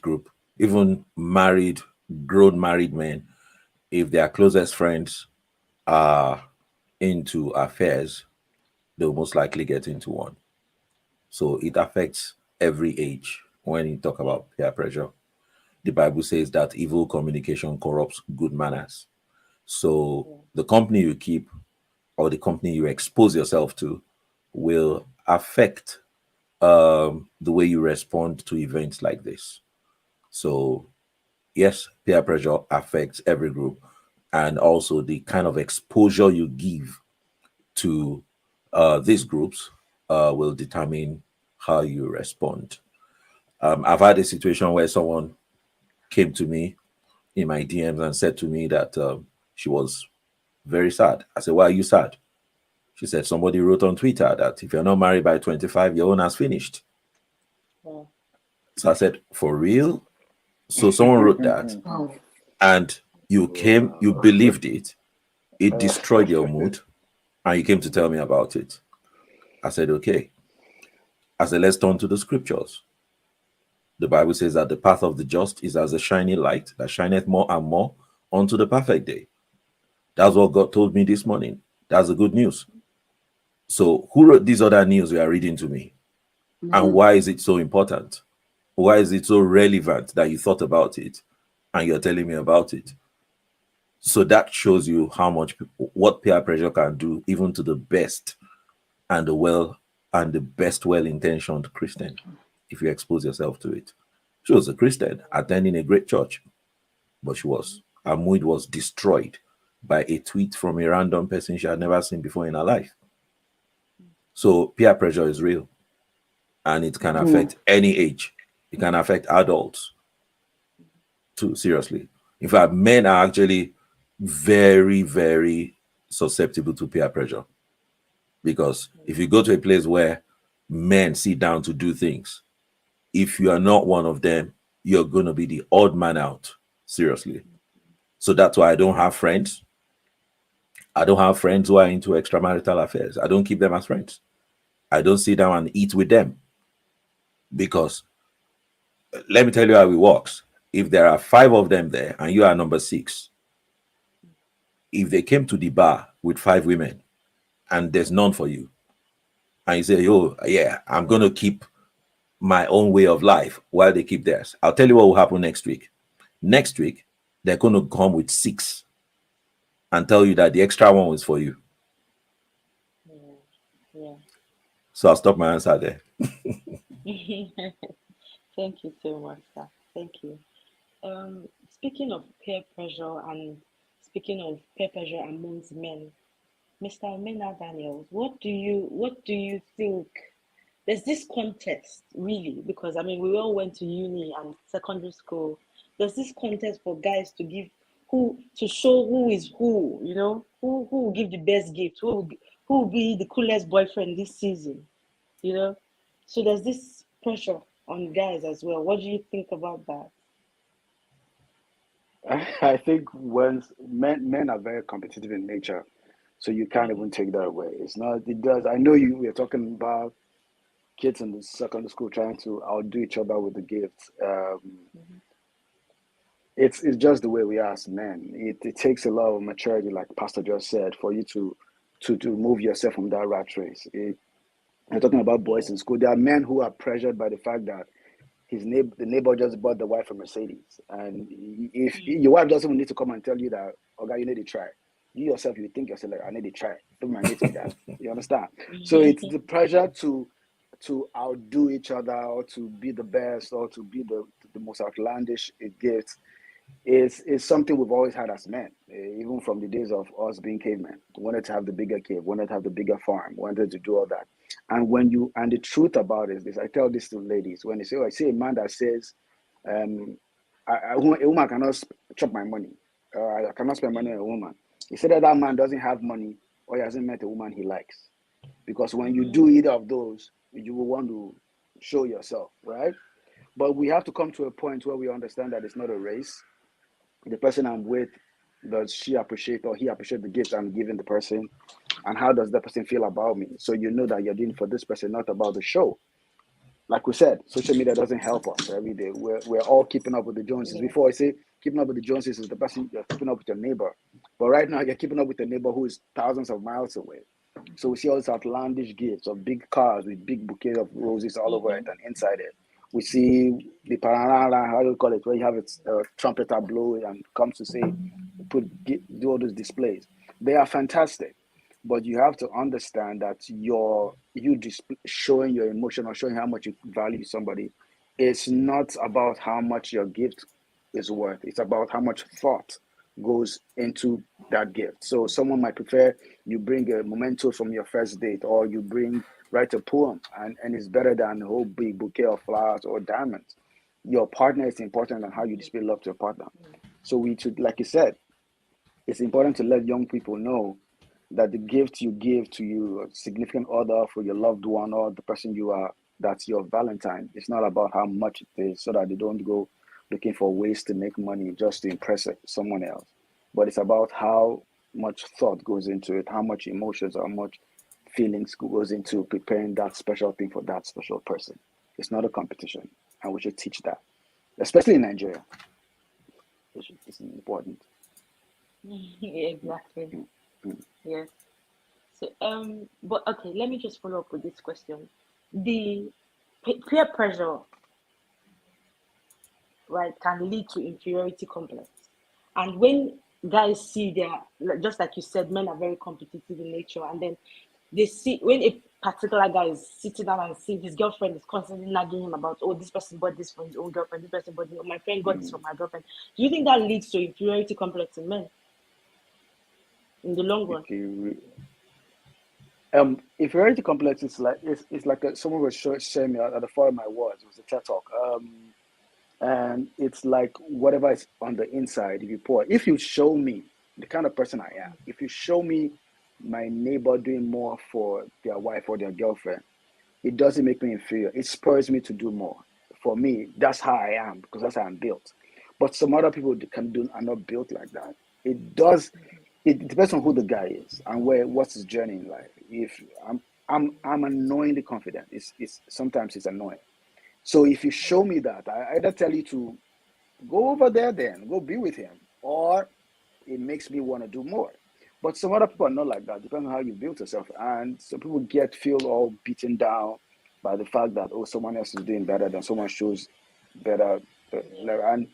group, even grown married men. If their closest friends are into affairs, they'll most likely get into one. So it affects every age when you talk about peer pressure. The Bible says that evil communication corrupts good manners. So the company you keep or the company you expose yourself to will affect the way you respond to events like this. So, yes, peer pressure affects every group, and also the kind of exposure you give to these groups will determine how you respond. I've had a situation where someone came to me in my DMs and said to me that she was very sad. I said, "Why are you sad?" She said, "Somebody wrote on Twitter that if you're not married by 25, your own has finished."
Wow.
So I said, "For real?" So someone wrote that,
Wow.
and you came, you believed it, it destroyed your mood, and you came to tell me about it. I said, "Okay." I said, "Let's turn to the scriptures." The Bible says that the path of the just is as a shining light that shineth more and more unto the perfect day. That's what God told me this morning. That's the good news. So, who wrote these other news you are reading to me? And why is it so important? Why is it so relevant that you thought about it and you're telling me about it? So, that shows you how much what peer pressure can do, even to the best and the best well-intentioned Christian, if you expose yourself to it. She was a Christian attending a great church, but her mood was destroyed by a tweet from a random person she had never seen before in her life. So peer pressure is real, and it can affect any age. It can affect adults too, seriously. In fact, men are actually very, very susceptible to peer pressure, because if you go to a place where men sit down to do things, if you are not one of them, you're going to be the odd man out, seriously. So that's why I don't have friends. I don't have friends who are into extramarital affairs. I don't keep them as friends. I don't sit down and eat with them, because let me tell you how it works. If there are 5 of them there and you are number 6, if they came to the bar with 5 women and there's none for you, and you say, "Oh, yeah, I'm going to keep my own way of life while they keep theirs," I'll tell you what will happen next week. Next week, they're going to come with 6 and tell you that the extra one was for you.
Yeah.
So I'll stop my answer there.
Thank you so much, sir. Thank you. Speaking of peer pressure and speaking of peer pressure amongst men, Mr. Mena Daniels, what do you think? There's this contest, really, because I mean we all went to uni and secondary school. There's this contest for guys to give who to show who is who, who will give the best gift, who will be the coolest boyfriend this season, you know. So there's this pressure on guys as well. What do you think about that?
I think when men are very competitive in nature, so you can't even take that away. It's not. It does. I know you. We're talking about kids in the secondary school trying to outdo each other with the gifts. It's just the way we are as men. It takes a lot of maturity, like Pastor just said, for you to move yourself from that rat race. We're talking about boys in school. There are men who are pressured by the fact that the neighbor just bought the wife a Mercedes, and if your wife doesn't need to come and tell you that, okay, you need to try. You yourself, you think yourself like, I need to try. Put my mate with that. You understand? So it's the pressure to outdo each other, or to be the best, or to be the most outlandish gift is something we've always had as men, even from the days of us being cavemen. We wanted to have the bigger cave, wanted to have the bigger farm, wanted to do all that. And the truth about it is this, I tell this to ladies when they say, "Oh, I see a man that says, a woman cannot chop my money, I cannot spend money on a woman." He said that man doesn't have money, or he hasn't met a woman he likes. Because when you do either of those, you will want to show yourself, right? But we have to come to a point where we understand that it's not a race. The person I'm with, does she appreciate or he appreciate the gift I'm giving the person? And how does that person feel about me? So you know that you're doing for this person, not about the show. Like we said, social media doesn't help us every day. We're all keeping up with the Joneses.
Yeah.
Before I say keeping up with the Joneses is the person you're keeping up with your neighbor. But right now you're keeping up with the neighbor who is thousands of miles away. So we see all these outlandish gifts of big cars with big bouquet of roses all over it and inside it. We see the parana, how do you call it, where you have a trumpeter blow and comes to say, do all those displays. They are fantastic, but you have to understand that showing your emotion or showing how much you value somebody, it's not about how much your gift is worth. It's about how much thought goes into that gift. So someone might prefer you bring a memento from your first date, or you write a poem, and it's better than a whole big bouquet of flowers or diamonds. Your partner is important, and how you display love to your partner. So we should, like you said, it's important to let young people know that the gift you give to your significant other, for your loved one, or the person you are, that's your Valentine. It's not about how much it is, so that they don't go looking for ways to make money just to impress someone else. But it's about how much thought goes into it, how much emotions, how much feelings goes into preparing that special thing for that special person. It's not a competition, and we should teach that, especially in Nigeria. It's important.
Yeah, exactly. Yes. So, but okay, let me just follow up with this question. The peer pressure, right, can lead to inferiority complex. And when guys see just like you said, men are very competitive in nature, and then they see when a particular guy is sitting down and see his girlfriend is constantly nagging him about, oh, this person bought this for his own girlfriend, this person bought this, oh, my friend got this for my girlfriend. Do you think that leads to inferiority complex in men in the long run?
Okay. Inferiority complex is like it's like someone was showing me at the forum I was. It was a TED talk. And it's like whatever is on the inside. If you show me the kind of person I am, if you show me my neighbor doing more for their wife or their girlfriend, it doesn't make me inferior. It spurs me to do more. For me, that's how I am, because that's how I'm built. But some other people are not built like that. It does. It depends on who the guy is and what's his journey in life. If I'm annoyingly confident, it's sometimes it's annoying. So if you show me that, I either tell you to go over there, then go be with him, or it makes me want to do more. But some other people are not like that, depending on how you build yourself. And some people feel all beaten down by the fact that, oh, someone else is doing better, than someone shows better. And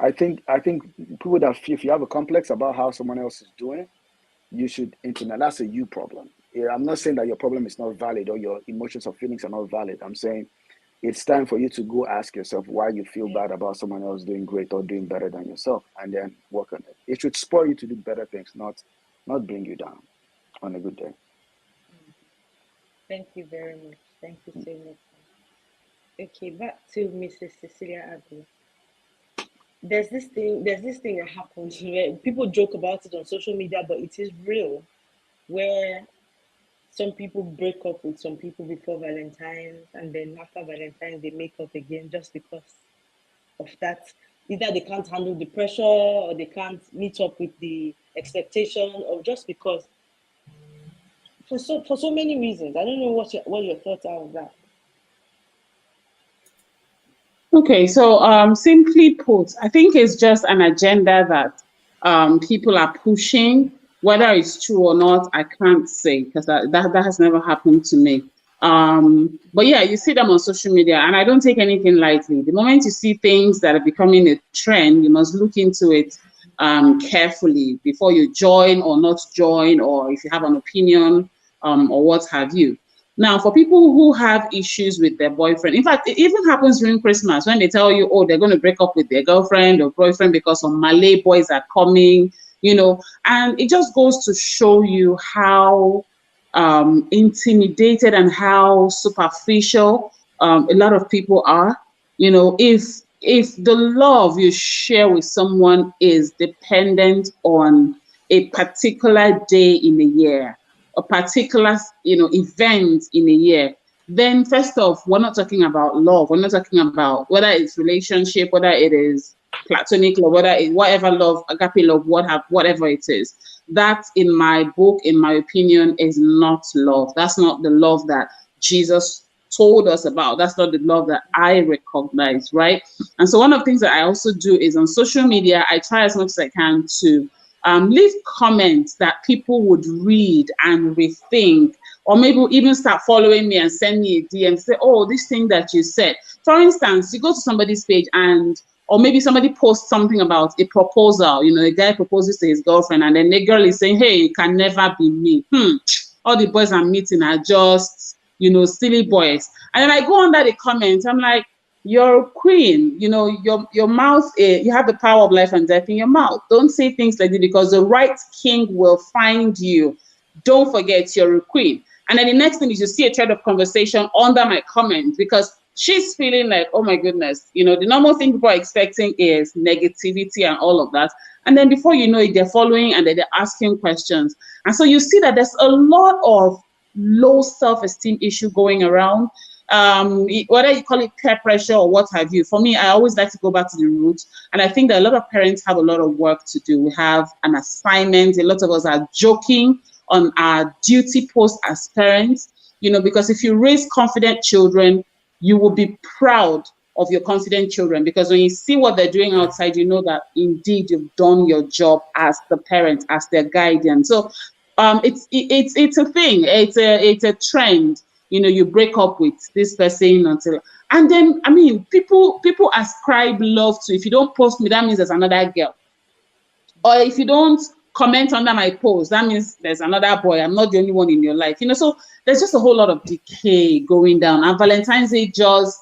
I think people that feel, if you have a complex about how someone else is doing, you should internalize. That's a you problem. I'm not saying that your problem is not valid or your emotions or feelings are not valid. I'm saying it's time for you to go ask yourself why you feel bad about someone else doing great or doing better than yourself, and then work on it. It should spur you to do better things, not bring you down on a good day.
Thank you very much. Thank you so much. Okay, back to Mrs. Cecilia Agu. There's this thing that happens where people joke about it on social media, but it is real, where some people break up with some people before Valentine's, and then after Valentine's they make up again just because of that. Either they can't handle the pressure, or they can't meet up with the expectation, or just because for so many reasons. I don't know what your thoughts are of that.
Okay, so simply put, I think it's just an agenda that people are pushing. Whether it's true or not, I can't say, because that has never happened to me. But yeah, you see them on social media, and I don't take anything lightly. The moment you see things that are becoming a trend, you must look into it carefully before you join or not join, or if you have an opinion or what have you. Now, for people who have issues with their boyfriend, in fact, it even happens during Christmas when they tell you, oh, they're going to break up with their girlfriend or boyfriend because some Malay boys are coming, and it just goes to show you how intimidated and how superficial a lot of people are. If the love you share with someone is dependent on a particular day in a year, a particular event in a year, then first off, we're not talking about love. We're not talking about whether it's relationship, whether it is platonic love, whether it's whatever love, agape love, whatever it is. That, in my book, in my opinion, is not love. That's not the love that Jesus told us about. That's not the love that I recognize, right? And so one of the things that I also do is on social media, I try as much as I can to leave comments that people would read and rethink, or maybe even start following me and send me a DM, say, oh, this thing that you said. For instance, you go to somebody's page or maybe somebody posts something about a proposal, a guy proposes to his girlfriend, and then the girl is saying, hey, it can never be me. All the boys I'm meeting are just, silly boys. And then I go under the comments, I'm like, you're a queen. You know, your mouth, you have the power of life and death in your mouth. Don't say things like this, because the right king will find you. Don't forget you're a queen. And then the next thing is you see a thread of conversation under my comment, because she's feeling like, oh my goodness, you know, the normal thing people are expecting is negativity and all of that. And then before you know it, they're following and then they're asking questions. And so you see that there's a lot of low self-esteem issue going around. Whether you call it peer pressure or what have you, for me, I always like to go back to the roots. And I think that a lot of parents have a lot of work to do. We have an assignment. A lot of us are joking on our duty post as parents, you know, because if you raise confident children, you will be proud of your confident children, because when you see what they're doing outside, you know that indeed you've done your job as the parent, as their guardian. So it's a thing, it's a trend. You know, you break up with this person until, and then I mean, people ascribe love to, if you don't post me, that means there's another girl, or if you don't comment under my post, that means there's another boy. I'm not the only one in your life, you know. So there's just a whole lot of decay going down, and Valentine's Day just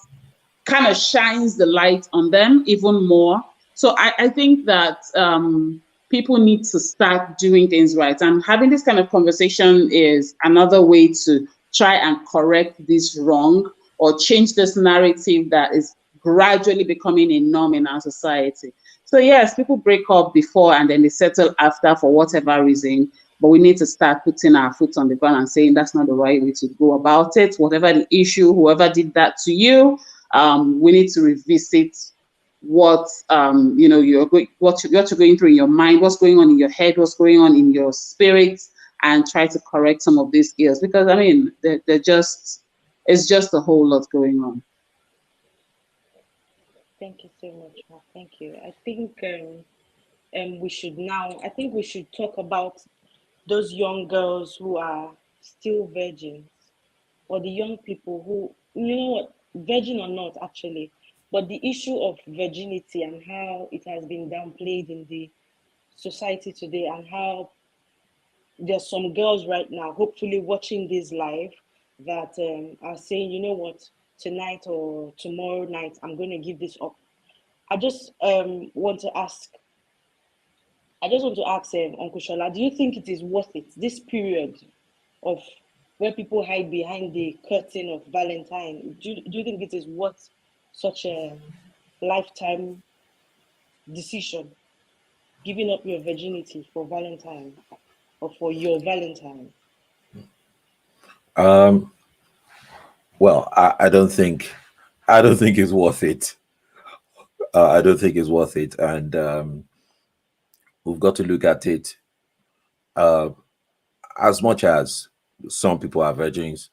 kind of shines the light on them even more. So I think that people need to start doing things right, and having this kind of conversation is another way to try and correct this wrong, or change this narrative that is gradually becoming a norm in our society. So yes, people break up before and then they settle after for whatever reason, but we need to start putting our foot on the ground and saying that's not the right way to go about it. Whatever the issue, whoever did that to you, we need to revisit what you know, what you're going through in your mind, what's going on in your head, what's going on in your spirit, and try to correct some of these ills, because I mean, it's just a whole lot going on.
Thank you so much, Ma. Thank you. I think we should now, I think we should talk about those young girls who are still virgins, or the young people who, you know what, virgin or not actually, but the issue of virginity and how it has been downplayed in the society today, and how there's some girls right now, hopefully watching this live, that are saying, you know what, tonight or tomorrow night, I'm going to give this up. I just want to ask, Uncle Shola, do you think it is worth it, this period of where people hide behind the curtain of Valentine? Do you think it is worth such a lifetime decision, giving up your virginity for Valentine, or for your Valentine?
Well, I don't think it's worth it. I don't think it's worth it, and we've got to look at it. As much as some people are virgins,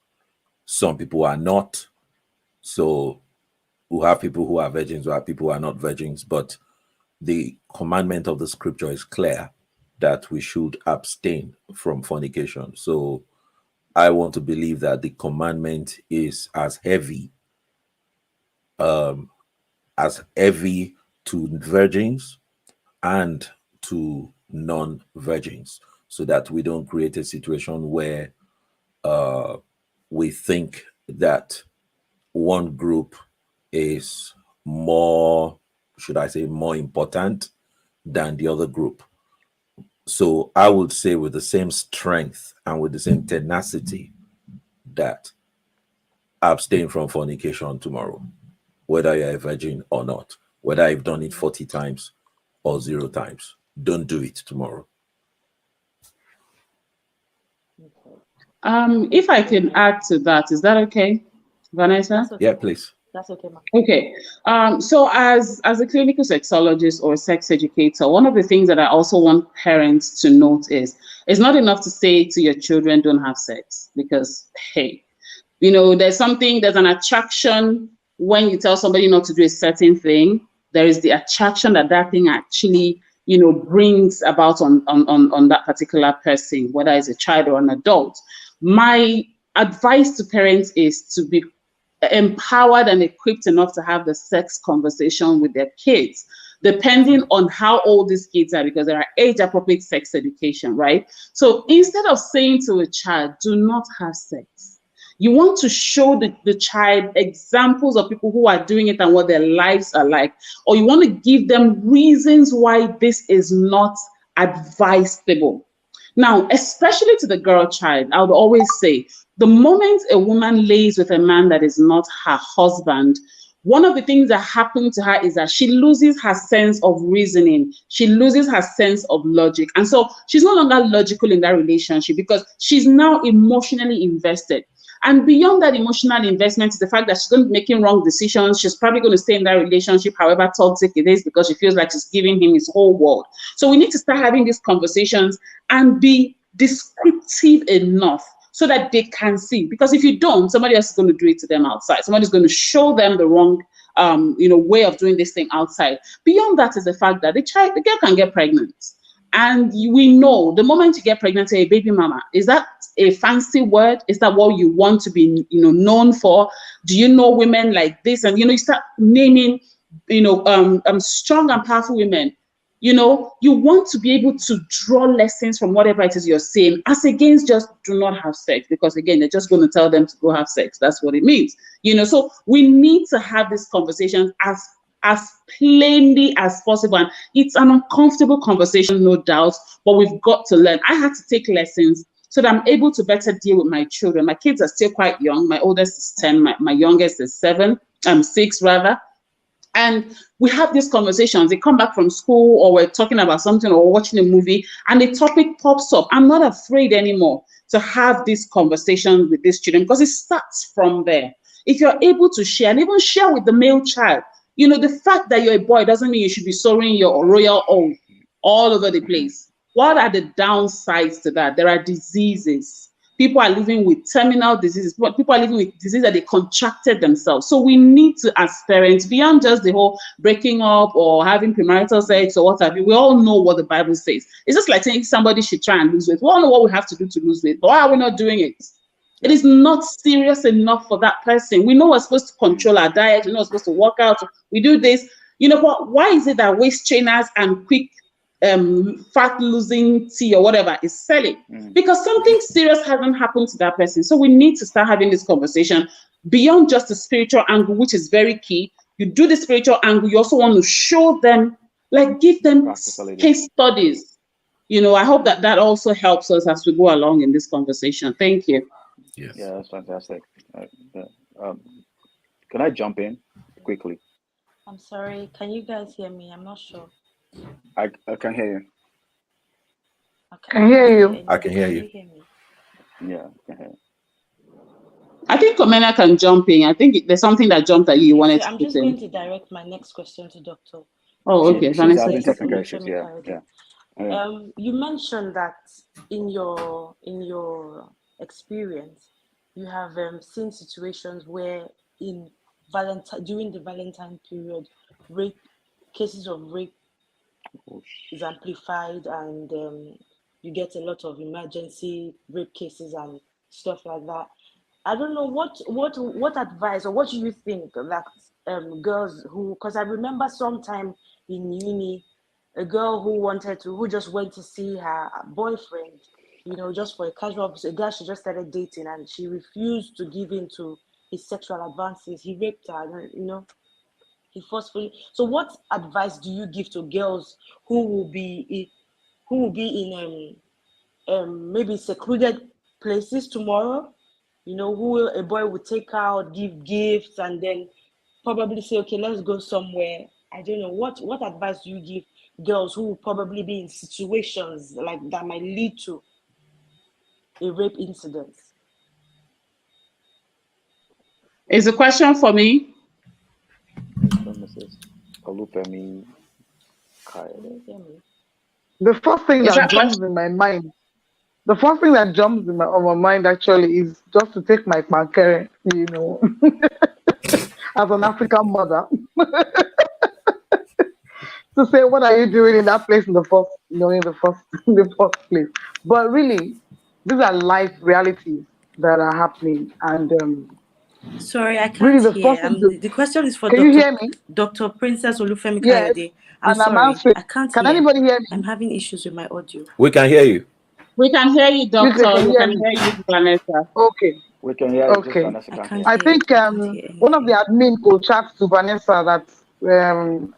some people are not. So we have people who are virgins, we have people who are not virgins. But the commandment of the scripture is clear that we should abstain from fornication. So I want to believe that the commandment is as heavy to virgins and to non-virgins, so that we don't create a situation where we think that one group is more, should I say, more important than the other group. So I would say with the same strength and with the same tenacity that abstain from fornication tomorrow, whether you're a virgin or not, whether you've done it 40 times or 0 times. Don't do it tomorrow.
If I can add to that, is that okay, Vanessa?
Okay.
Yeah, please.
That's okay, Ma.
Okay. So as a clinical sexologist or sex educator, one of the things that I also want parents to note is it's not enough to say to your children, don't have sex, because, hey, you know, there's an attraction when you tell somebody not to do a certain thing. There is the attraction that thing actually, you know, brings about on that particular person, whether it's a child or an adult. My advice to parents is to be empowered and equipped enough to have the sex conversation with their kids, depending on how old these kids are, because there are age-appropriate sex education, right? So instead of saying to a child, do not have sex, You want to show the child examples of people who are doing it and what their lives are like. Or you want to give them reasons why this is not advisable. Now, especially to the girl child, I would always say, the moment a woman lays with a man that is not her husband, one of the things that happen to her is that she loses her sense of reasoning. She loses her sense of logic. And so she's no longer logical in that relationship because she's now emotionally invested. And beyond that emotional investment is the fact that she's going to be making wrong decisions. She's probably going to stay in that relationship, however toxic it is, because she feels like she's giving him his whole world. So we need to start having these conversations and be descriptive enough so that they can see. Because if you don't, somebody else is going to do it to them outside. Somebody's going to show them the wrong way of doing this thing outside. Beyond that is the fact that the girl can get pregnant. And we know the moment you get pregnant, say, baby mama, is that a fancy word? Is that what you want to be known for? Do you know women like this? And you start naming strong and powerful women. You want to be able to draw lessons from whatever it is you're saying, as against just do not have sex, because again, they're just going to tell them to go have sex. That's what it means. So we need to have these conversations as plainly as possible. And it's an uncomfortable conversation, no doubt, but we've got to learn. I had to take lessons so that I'm able to better deal with my children. My kids are still quite young. My oldest is 10, my youngest is 6 rather. And we have these conversations. They come back from school, or we're talking about something, or watching a movie, and the topic pops up. I'm not afraid anymore to have this conversation with these children, because it starts from there. If you're able to share, and even share with the male child, the fact that you're a boy doesn't mean you should be soaring your royal oath all over the place. What are the downsides to that? There are diseases. People are living with terminal diseases. People are living with diseases that they contracted themselves. So we need to, as parents, beyond just the whole breaking up or having premarital sex or what have you, we all know what the Bible says. It's just like saying somebody should try and lose weight. We all know what we have to do to lose weight, but why are we not doing it? It is not serious enough for that person. We know we're supposed to control our diet. We know we're supposed to work out. We do this. But why is it that waist trainers and quick fat losing tea or whatever is selling? Because something serious hasn't happened to that person. So we need to start having this conversation beyond just the spiritual angle, which is very key. You do the spiritual angle, you also want to show them, give them case studies. I hope that also helps us as we go along in this conversation. Thank you.
Yes.
Yeah, that's fantastic. Can I jump in quickly?
I'm sorry, can you guys hear me? I'm not sure.
I can hear you.
Okay.
I hear you.
I can hear you.
Can you hear me?
Yeah, I can hear you.
I think Komena can jump in. I think there's something that jumped at you wanted to
I'm
put
just
in.
going to direct my next question to Dr.
Oh, okay.
She's
Vanessa.
having technical issues. Yeah.
You mentioned that in your experience, you have seen situations where during the Valentine period, cases of rape is amplified, and you get a lot of emergency rape cases and stuff like that. I don't know what advice, or what do you think that girls because I remember sometime in uni, a girl who just went to see her boyfriend, just for a casual, a guy she just started dating, and she refused to give in to his sexual advances. He raped her, he forcefully. So what advice do you give to girls who will be in maybe secluded places tomorrow, who a boy would take out, give gifts, and then probably say, okay, let's go somewhere. I don't know. What advice do you give girls who will probably be in situations like that might lead to a rape incident?
Is the question for me?
Mrs. Olufemi
Can you hear me?
The first thing that jumps in my mind, on my mind actually is just to take my pancreas, as an African mother, to say, what are you doing in that place in the first place? But really, these are life realities that are happening, and
Sorry, I can't
really
hear. The question is for
Can you hear me?
Dr. Princess Olufemi
Yes,
Kayode. I'm
and I'm
sorry,
answering.
I can't
Can
hear.
anybody hear me?
I'm having issues with my audio.
We can hear you.
We can hear you, Doctor.
can
We
hear
can
me.
hear you, Vanessa.
Okay.
We can hear you, just
Okay.
Vanessa
I
can't
can't
hear.
I
hear.
think
I can't hear
one of the
anything.
admin could chat to Vanessa that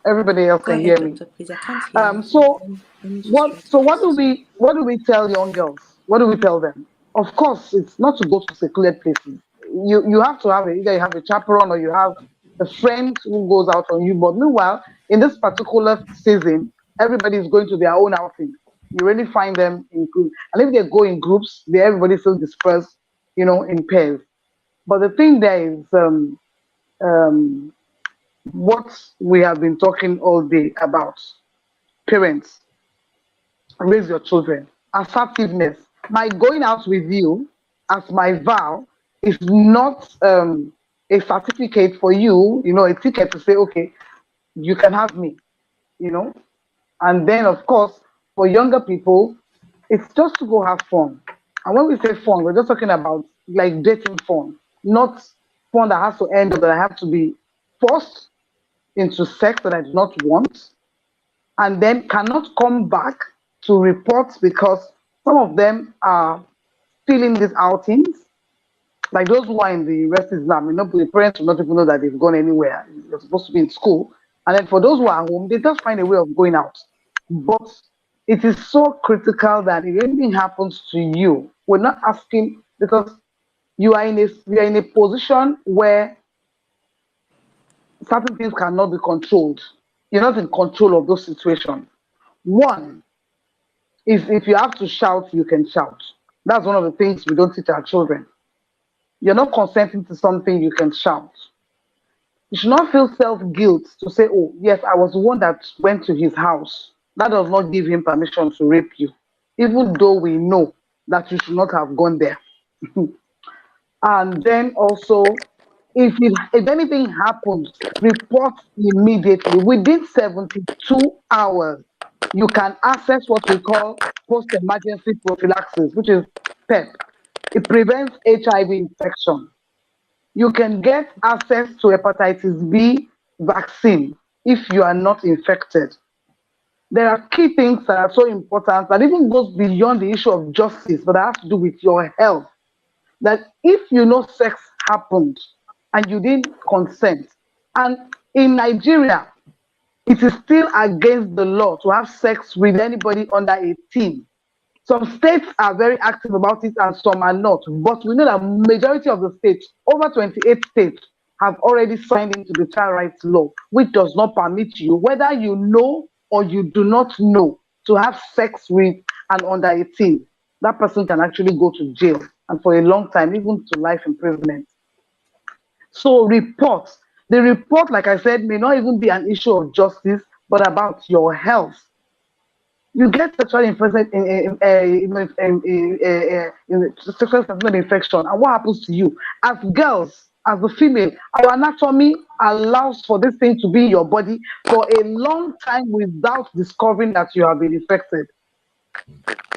everybody else
Go
can
ahead,
hear me.
doctor, please. I can't hear anything.
So
Let me just try to
what
fix
do
this.
we tell young girls? What do we tell them? Of course, it's not to go to secluded places. You have to have either you have a chaperone or you have a friend who goes out on you. But meanwhile, in this particular season, everybody is going to their own outing. You really find them in groups, and if they go in groups, everybody still dispersed, in pairs. But the thing there is um, what we have been talking all day about. Parents, raise your children. Assertiveness. My going out with you as my vow is not a certificate for you, a ticket to say, okay, you can have me, you know. And then, of course, for younger people, it's just to go have fun. And when we say fun, we're just talking about like dating fun, not fun that has to end or that I have to be forced into sex that I do not want, and then cannot come back to report because some of them are still in these outings. Like those who are in the universities now, the parents will not even know that they've gone anywhere. They're supposed to be in school. And then for those who are home, they just find a way of going out. But it is so critical that if anything happens to you, we're not asking because you are in a position where certain things cannot be controlled. You're not in control of those situations. One is if you have to shout, you can shout. That's one of the things we don't teach our children. You're not consenting to something, you can shout. You should not feel self-guilt to say, oh, yes, I was the one that went to his house. That does not give him permission to rape you, even though we know that you should not have gone there. And then also, if anything happens, report immediately. Within 72 hours, you can access what we call post-emergency prophylaxis, which is PEP. It prevents HIV infection. You can get access to hepatitis B vaccine if you are not infected. There are key things that are so important that even goes beyond the issue of justice, but that has to do with your health. That if you know sex happened and you didn't consent, and in Nigeria, it is still against the law to have sex with anybody under 18. Some states are very active about it and some are not. But we know that majority of the states, over 28 states, have already signed into the child rights law, which does not permit you, whether you know or you do not know, to have sex with an under 18. That person can actually go to jail and for a long time, even to life imprisonment. So reports. The report, like I said, may not even be an issue of justice, but about your health. You get sexually infected in sexually transmitted infection, and what happens to you? As girls, as a female, our anatomy allows for this thing to be in your body for a long time without discovering that you have been infected.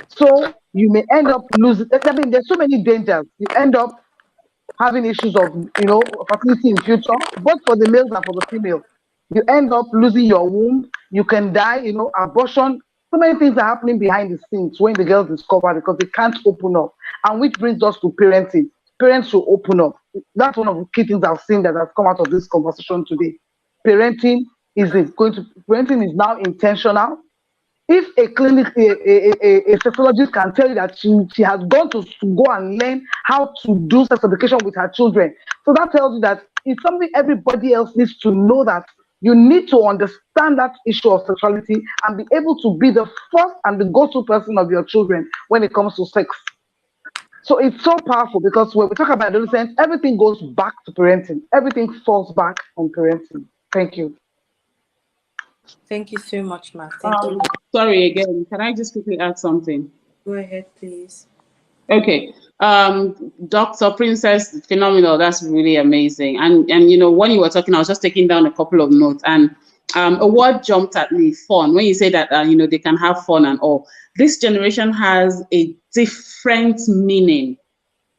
So you may end up losing. I mean, there's so many dangers. You end up having issues of fertility in future, both for the males and for the female. You end up losing your womb, you can die, abortion. So many things are happening behind the scenes when the girls discover because they can't open up. And which brings us to parenting. Parents should open up. That's one of the key things I've seen that has come out of this conversation today. Parenting is now intentional. If a sexologist can tell you that she has gone to go and learn how to do sex education with her children, so that tells you that it's something everybody else needs to know, that you need to understand that issue of sexuality and be able to be the first and the go-to person of your children when it comes to sex. So it's so powerful because when we talk about adolescents, everything goes back to parenting. Everything falls back on parenting. Thank you.
Thank you so much, Ma. Thank you.
Sorry again. Can I just quickly add something?
Go ahead, please.
Okay. Dr. Princess, phenomenal. That's really amazing. And when you were talking, I was just taking down a couple of notes, and a word jumped at me: fun. When you say that, they can have fun and all. This generation has a different meaning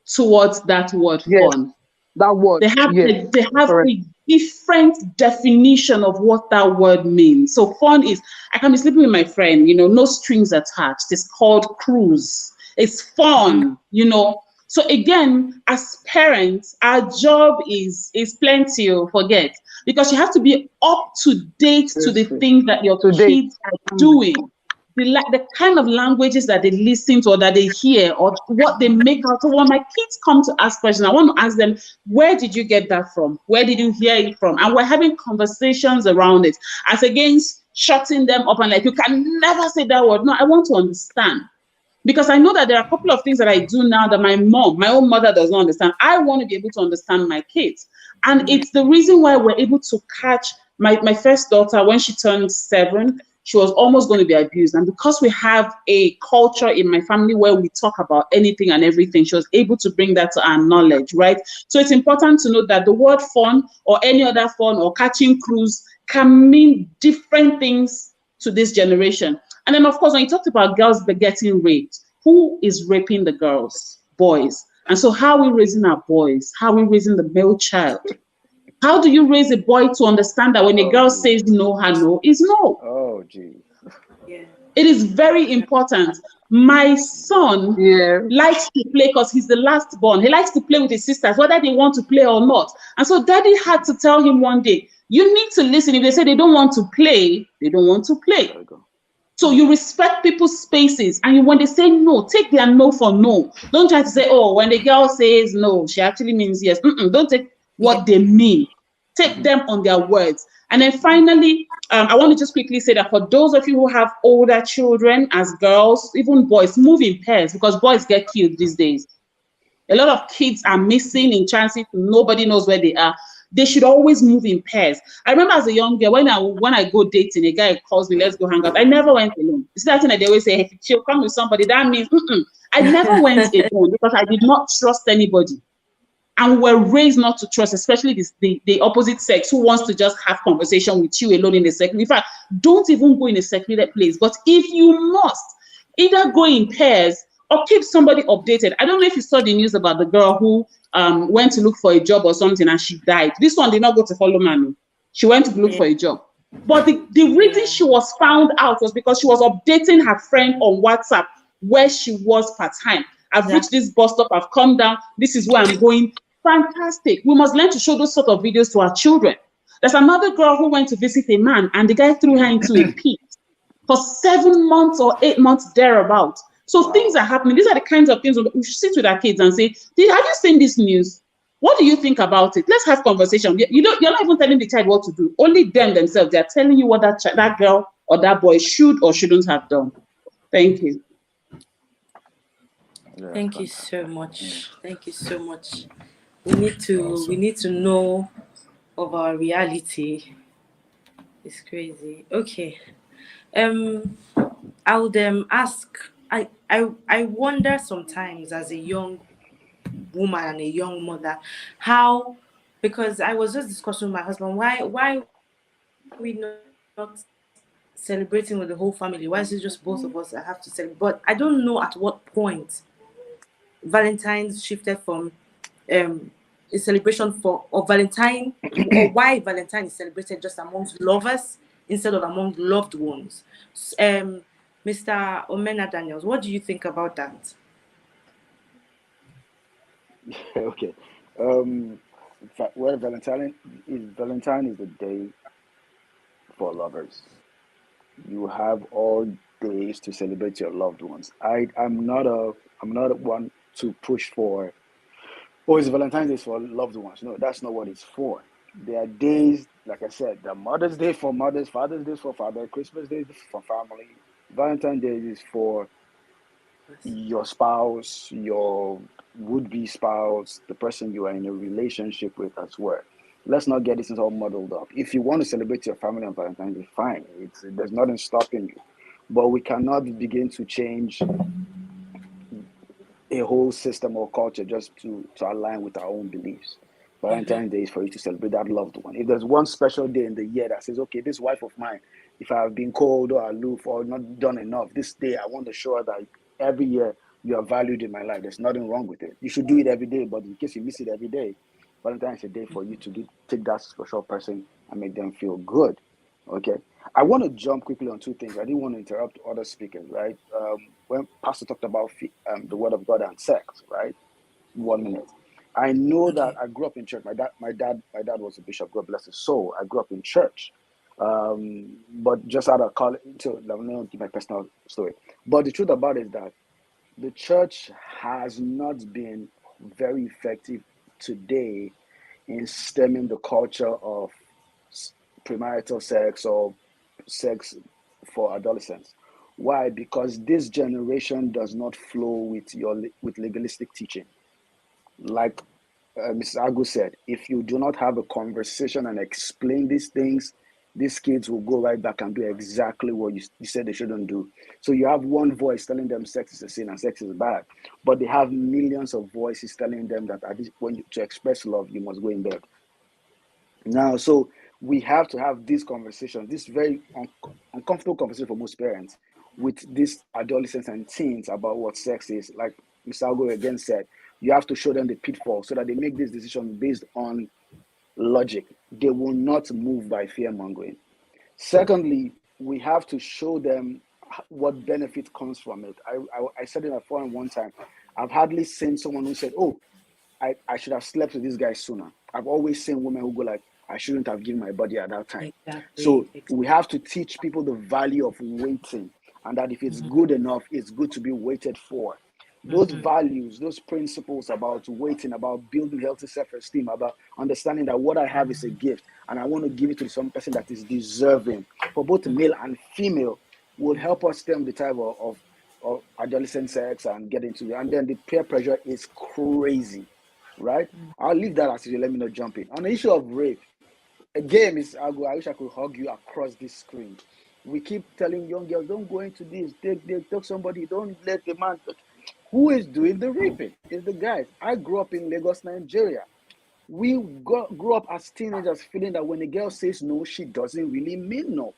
towards that word,
Yes,
fun.
that word.
They have
Yes, correct.
a different definition of what that word means. So fun is, I can be sleeping with my friend, no strings attached. It's called cruise. It's fun, So again, as parents, our job is plenty, forget, because you have to be up to date to the things that your
Today.
kids are doing. The kind of languages that they listen to or that they hear or what they make out. So when my kids come to ask questions, I want to ask them, where did you get that from? Where did you hear it from? And we're having conversations around it, as against shutting them up and like, you can never say that word. No, I want to understand. Because I know that there are a couple of things that I do now that my own mother does not understand. I want to be able to understand my kids. And it's the reason why we're able to catch my first daughter when she turned 7. She was almost going to be abused. And because we have a culture in my family where we talk about anything and everything, she was able to bring that to our knowledge, right? So it's important to note that the word fun or any other fun or catching cruise can mean different things to this generation. And then, of course, when you talked about girls getting raped, who is raping the girls? Boys. And so how are we raising our boys? How are we raising the male child? How do you raise a boy to understand that when a girl says no, her no is no?
Oh, gee.
Yeah.
It is very important. My son likes to play because he's the last born. He likes to play with his sisters, whether they want to play or not. And so daddy had to tell him one day, you need to listen. If they say they don't want to play, they don't want to play.
There we go.
So you respect people's spaces. And when they say no, take their no for no. Don't try to say, oh, when the girl says no, she actually means yes. Don't take what they mean. Take them on their words. And then finally, I want to just quickly say that for those of you who have older children as girls, even boys, move in pairs because boys get killed these days. A lot of kids are missing in transit. Nobody knows where they are. They should always move in pairs. I remember as a young girl, when I go dating, a guy calls me, let's go hang out. I never went alone. It's that thing that they always say, hey, she'll come with somebody. That means, I never went alone because I did not trust anybody. And we're raised not to trust, especially the opposite sex who wants to just have conversation with you alone in a second. In fact, don't even go in a secluded place. But if you must, either go in pairs or keep somebody updated. I don't know if you saw the news about the girl who went to look for a job or something and she died. This one did not go to follow Manu. She went to look for a job. But the reason she was found out was because she was updating her friend on WhatsApp where she was part-time. I've reached this bus stop, I've come down, this is where I'm going. Fantastic. We must learn to show those sort of videos to our children. There's another girl who went to visit a man and the guy threw her into a pit for 7 months or 8 months thereabout. So things are happening. These are the kinds of things we should sit with our kids and say, have you seen this news? What do you think about it? Let's have conversation. You're not even telling the child what to do. Only them themselves. They're telling you what that girl or that boy should or shouldn't have done. Thank you.
Yeah,
Thank you so much. Thank you so much. We need to know of our reality. It's crazy. Okay. I would ask. I wonder sometimes as a young woman and a young mother how, because I was just discussing with my husband why we not celebrating with the whole family. Why is it just both of us that have to celebrate? But I don't know at what point Valentine's shifted from a celebration of Valentine, or why Valentine is celebrated just amongst lovers instead of among loved ones. Mr. Omena Daniels, what do you think about that?
Okay. In fact, well, Valentine is the day for lovers. You have all days to celebrate your loved ones. I'm not one to push for, oh, it's Valentine's Day for loved ones. No, that's not what it's for. There are days, like I said, the Mother's Day for mothers, Father's Day for father, Christmas Day is for family, Valentine's Day is for your spouse, your would-be spouse, the person you are in a relationship with as well. Let's not get this all muddled up. If you want to celebrate your family on Valentine's Day, fine. There's nothing stopping you. But we cannot begin to change a whole system or culture just to align with our own beliefs. Valentine's Day is for you to celebrate that loved one. If there's one special day in the year that says, okay, this wife of mine, if I have been cold or aloof or not done enough, this day I want to show her that every year you are valued in my life. There's nothing wrong with it. You should do it every day, but in case you miss it every day, Valentine's is a day for you to take that special person and make them feel good. Okay. I want to jump quickly on two things. I didn't want to interrupt other speakers, right? When Pastor talked about the word of God and sex, right? 1 minute. I know that
Okay.
I grew up in church. My dad was a bishop. God bless his soul. I grew up in church, but just out of college. So let me give my personal story. But the truth about it is that the church has not been very effective today in stemming the culture of premarital sex or sex for adolescents. Why? Because this generation does not flow with legalistic teaching. Like Mrs. Agu said, if you do not have a conversation and explain these things, these kids will go right back and do exactly what you said they shouldn't do. So you have one voice telling them sex is a sin and sex is bad, but they have millions of voices telling them that to express love, you must go in bed. Now, so we have to have these conversations, this very uncomfortable conversation for most parents with these adolescents and teens about what sex is. Like Mr. Algo again said, you have to show them the pitfall so that they make this decision based on logic. They will not move by fear mongering. Secondly, we have to show them what benefit comes from it. I said in a forum one time, I've hardly seen someone who said, "Oh, I should have slept with this guy sooner." I've always seen women who go like, "I shouldn't have given my body at that time."
Exactly.
So we have to teach people the value of waiting, and that if it's good enough, it's good to be waited for. Those values, those principles about waiting, about building healthy self-esteem, about understanding that what I have is a gift and I want to give it to some person that is deserving, for both male and female, will help us stem the tide of adolescent sex and get into it. And then the peer pressure is crazy, right? I'll leave that as you let me not jump in. On the issue of rape, again, Miss Agu, I wish I could hug you across this screen. We keep telling young girls, don't go into this, they talk somebody, don't let the man touch. Who is doing the raping? It's the guys. I grew up in Lagos, Nigeria. We grew up as teenagers feeling that when a girl says no, she doesn't really mean no.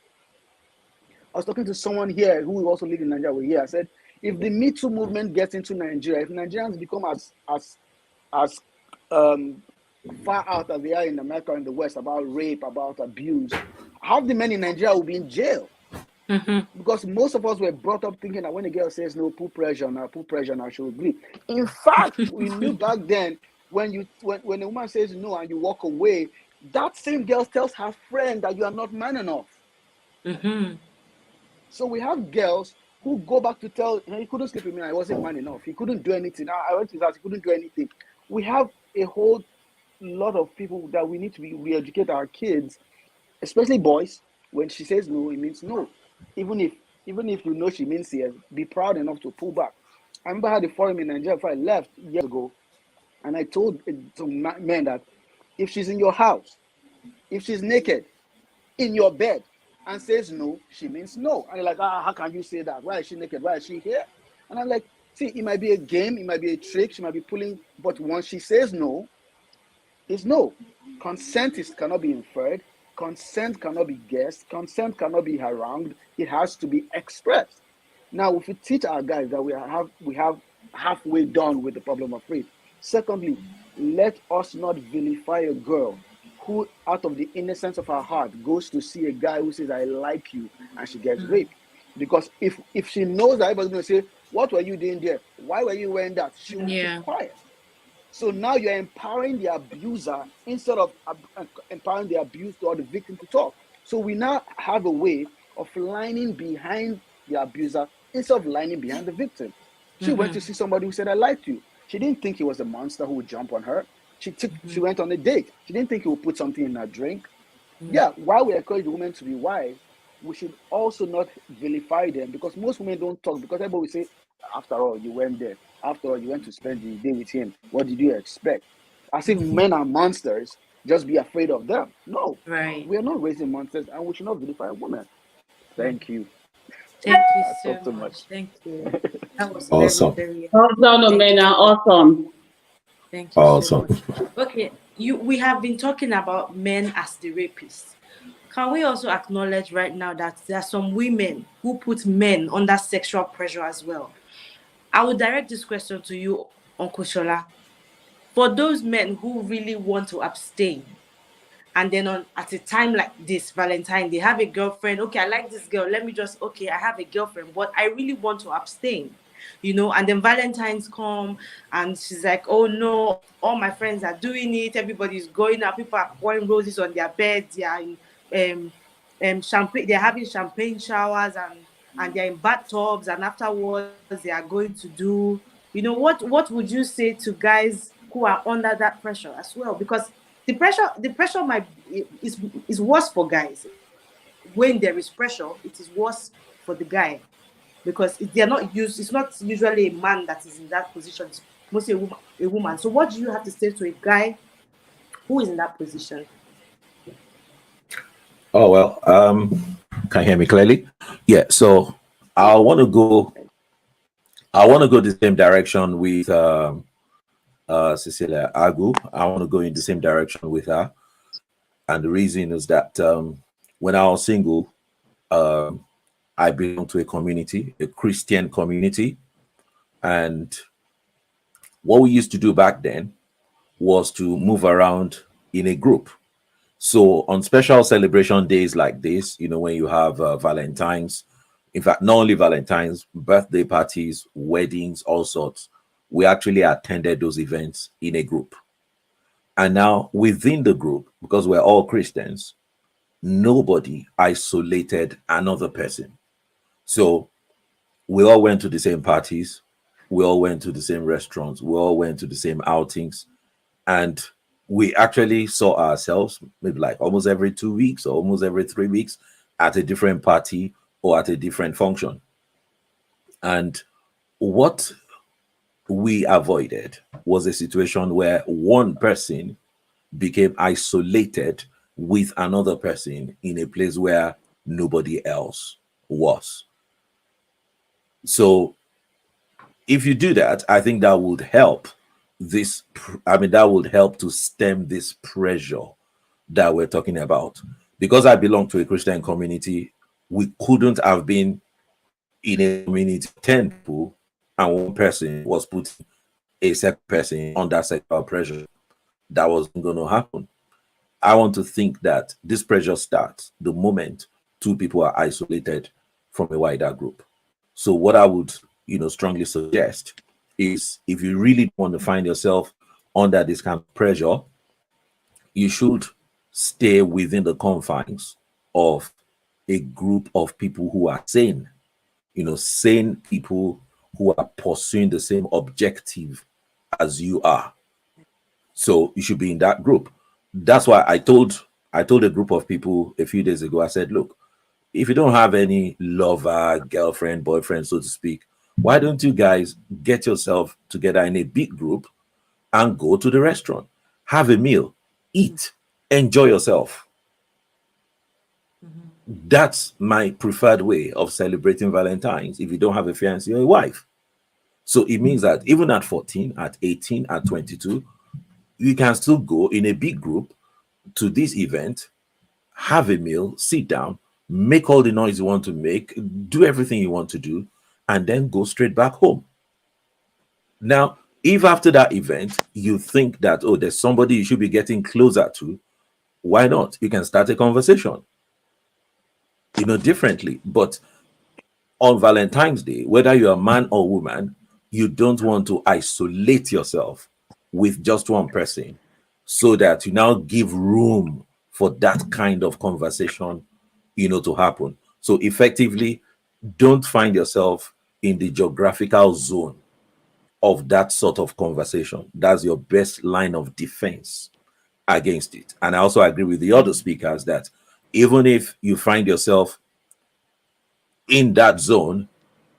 I was talking to someone here who also live in Nigeria. Here, I said, if the Me Too movement gets into Nigeria, if Nigerians become as far out as they are in America and the West about rape, about abuse, half the men in Nigeria will be in jail. Because most of us were brought up thinking that when a girl says no, put pressure now, she will agree. In fact, we knew back then when a woman says no and you walk away, that same girl tells her friend that you are not man enough. So we have girls who go back to tell, he couldn't sleep with me, I wasn't man enough. He couldn't do anything. I went to his house, he couldn't do anything. We have a whole lot of people that we need to re-educate our kids, especially boys. When she says no, it means no. Even if you know she means yes, be proud enough to pull back. I remember I had a forum in Nigeria before I left years ago, and I told some men that if she's in your house, if she's naked, in your bed, and says no, she means no. And they're like, how can you say that? Why is she naked? Why is she here? And I'm like, see, it might be a game, it might be a trick, she might be pulling, but once she says no, it's no. Consent cannot be inferred. Consent cannot be guessed. Consent cannot be harangued. It has to be expressed. Now, if we teach our guys that we have halfway done with the problem of rape. Secondly, let us not vilify a girl who, out of the innocence of her heart, goes to see a guy who says, "I like you," and she gets raped. Because if she knows that everybody's going to say, "What were you doing there? Why were you wearing that?" she will keep
Yeah.
quiet. So now you're empowering the abuser instead of empowering the abused or the victim to talk. So we now have a way of lining behind the abuser instead of lining behind the victim. She went to see somebody who said, "I liked you." She didn't think he was a monster who would jump on her. She went on a date. She didn't think he would put something in her drink. Yeah, while we encourage the women to be wise, we should also not vilify them, because most women don't talk, because everybody will say, "After all, you went there. After all, you went to spend the day with him. What did you expect?" As if men are monsters, just be afraid of them. No,
Right.
we are not raising monsters, and we should not vilify women. Thank you.
Thank you
I
so
talk too
much.
much.
Thank you. That was very,
Awesome.
very
Well done,
thank you
Omena.
so much.
Awesome.
Thank you so
Awesome.
much. Okay, we have been talking about men as the rapists. Can we also acknowledge right now that there are some women who put men under sexual pressure as well? I will direct this question to you, Uncle Shola. For those men who really want to abstain, and then at a time like this, Valentine, they have a girlfriend. Okay, I like this girl. Let me just, okay, I have a girlfriend, but I really want to abstain. you know, and then Valentine's come and she's like, oh no, all my friends are doing it, everybody's going out, people are pouring roses on their beds, they are in champagne, they're having champagne showers and they're in bathtubs, and afterwards they are going to do, you know, what would you say to guys who are under that pressure as well? Because the pressure might is worse for guys. When there is pressure, it is worse for the guy, because they're not used, it's not usually a man that is in that position, it's mostly a woman. So what do you have to say to a guy who is in that position?
Oh well, can you hear me clearly? Yeah. So I
Yeah.
want to go. I want to go the same direction with Cecilia Agu. I want to go in the same direction with her, and the reason is that when I was single, um, I belong to a community, a Christian community, and what we used to do back then was to move around in a group. So on special celebration days like this, you know, when you have Valentine's, in fact, not only Valentine's, birthday parties, weddings, all sorts, we actually attended those events in a group. And now within the group, because we're all Christians, nobody isolated another person. So we all went to the same parties, we all went to the same restaurants, we all went to the same outings, and we actually saw ourselves maybe like almost every 2 weeks or almost every 3 weeks at a different party or at a different function. And what we avoided was a situation where one person became isolated with another person in a place where nobody else was. So if you do that, I think that would help that would help to stem this pressure that we're talking about. Because I belong to a Christian community, we couldn't have been in a community of 10 people and one person was putting a second person under sexual pressure. That wasn't going to happen. I want to think that this pressure starts the moment two people are isolated from a wider group. So what I would, strongly suggest is if you really want to find yourself under this kind of pressure, you should stay within the confines of a group of people who are sane, sane people who are pursuing the same objective as you are. So you should be in that group. That's why I told a group of people a few days ago, I said, look, if you don't have any lover, girlfriend, boyfriend, so to speak, why don't you guys get yourself together in a big group and go to the restaurant, have a meal, eat, enjoy yourself? That's my preferred way of celebrating Valentine's if you don't have a fiancé or a wife. So it means that even at 14, at 18, at 22, you can still go in a big group to this event, have a meal, sit down, make all the noise you want to make, do everything you want to do, and then go straight back home. Now, if after that event you think that, oh, there's somebody you should be getting closer to, why not? You can start a conversation, differently. But on Valentine's Day, whether you're a man or woman, you don't want to isolate yourself with just one person so that you now give room for that kind of conversation, to happen. So effectively, don't find yourself in the geographical zone of that sort of conversation. That's your best line of defense against it. And I also agree with the other speakers that even if you find yourself in that zone,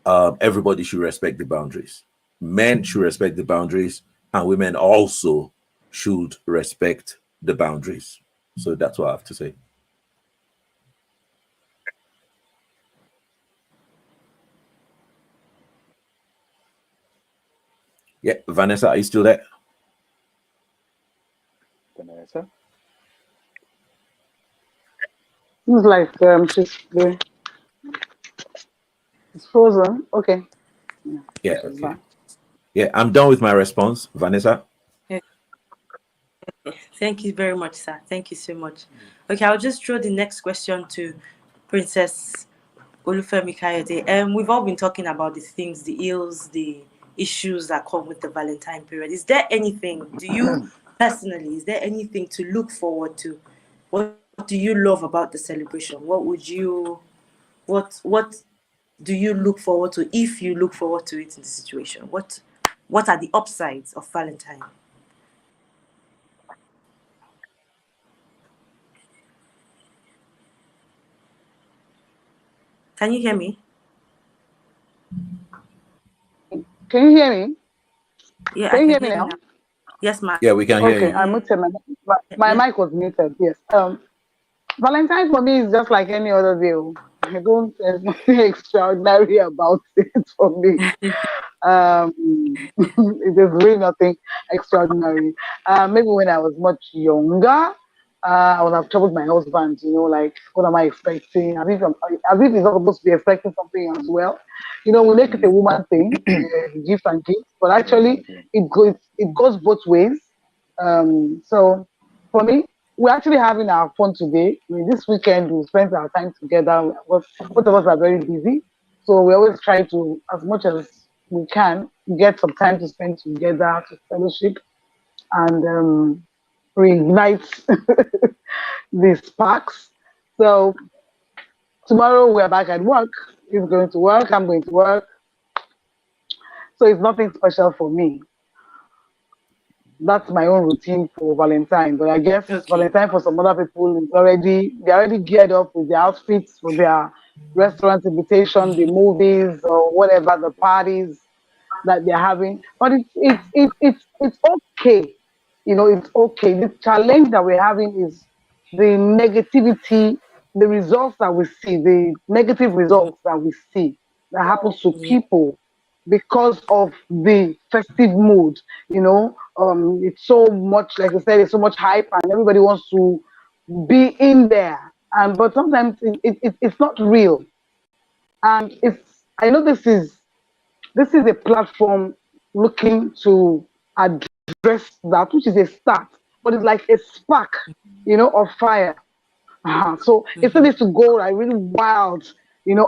everybody should respect the boundaries. Men should respect the boundaries, and women also should respect the boundaries. So that's what I have to say. Yeah, Vanessa, are you still there?
Vanessa?
Seems like it's frozen. Okay.
Yeah,
She's
okay.
back.
Yeah, I'm done with my response. Vanessa?
Thank you very much, sir. Thank you so much. Okay, I'll just throw the next question to Princess Olufemi Kayode. We've all been talking about the things, the ills, the issues that come with the Valentine period. Is there anything, do you personally, is there anything to look forward to? What do you love about the celebration? What do you look forward to, if you look forward to it in the situation? What are the upsides of Valentine? Can you hear me?
Can you hear me?
Yeah,
Can
I
you
can
hear me
hear you
now?
now. Yes, ma'am.
Yeah, we can hear
Okay,
you.
I muted my
Yeah.
mic was muted. Yes. Valentine for me is just like any other day. Oh. I don't. There's nothing extraordinary about it for me. It is really nothing extraordinary. Maybe when I was much younger, I would have troubled my husband. Like, what am I expecting? As if he's not supposed to be expecting something as well. We make it a woman thing, gift and gift, but actually, it goes both ways. So for me, we're actually having our fun today. I mean, this weekend we spent our time together. Both of us are very busy, so we always try to, as much as we can, get some time to spend together to fellowship and reignite the sparks. So tomorrow we're back at work. He's going to work. I'm going to work. So it's nothing special for me. That's my own routine for Valentine. But I guess
Okay.
Valentine for some other people is they're already geared up with their outfits for their restaurant invitation, the movies or whatever, the parties that they're having. But it's okay. It's okay. The challenge that we're having is the negativity, the results that we see, the negative results that we see that happens to
Yeah.
people because of the festive mood. It's so much, like I said, it's so much hype, and everybody wants to be in there. But sometimes it's not real. And I know this is a platform looking to address that, which is a start, but it's like a spark, of fire. So instead is to go like really wild,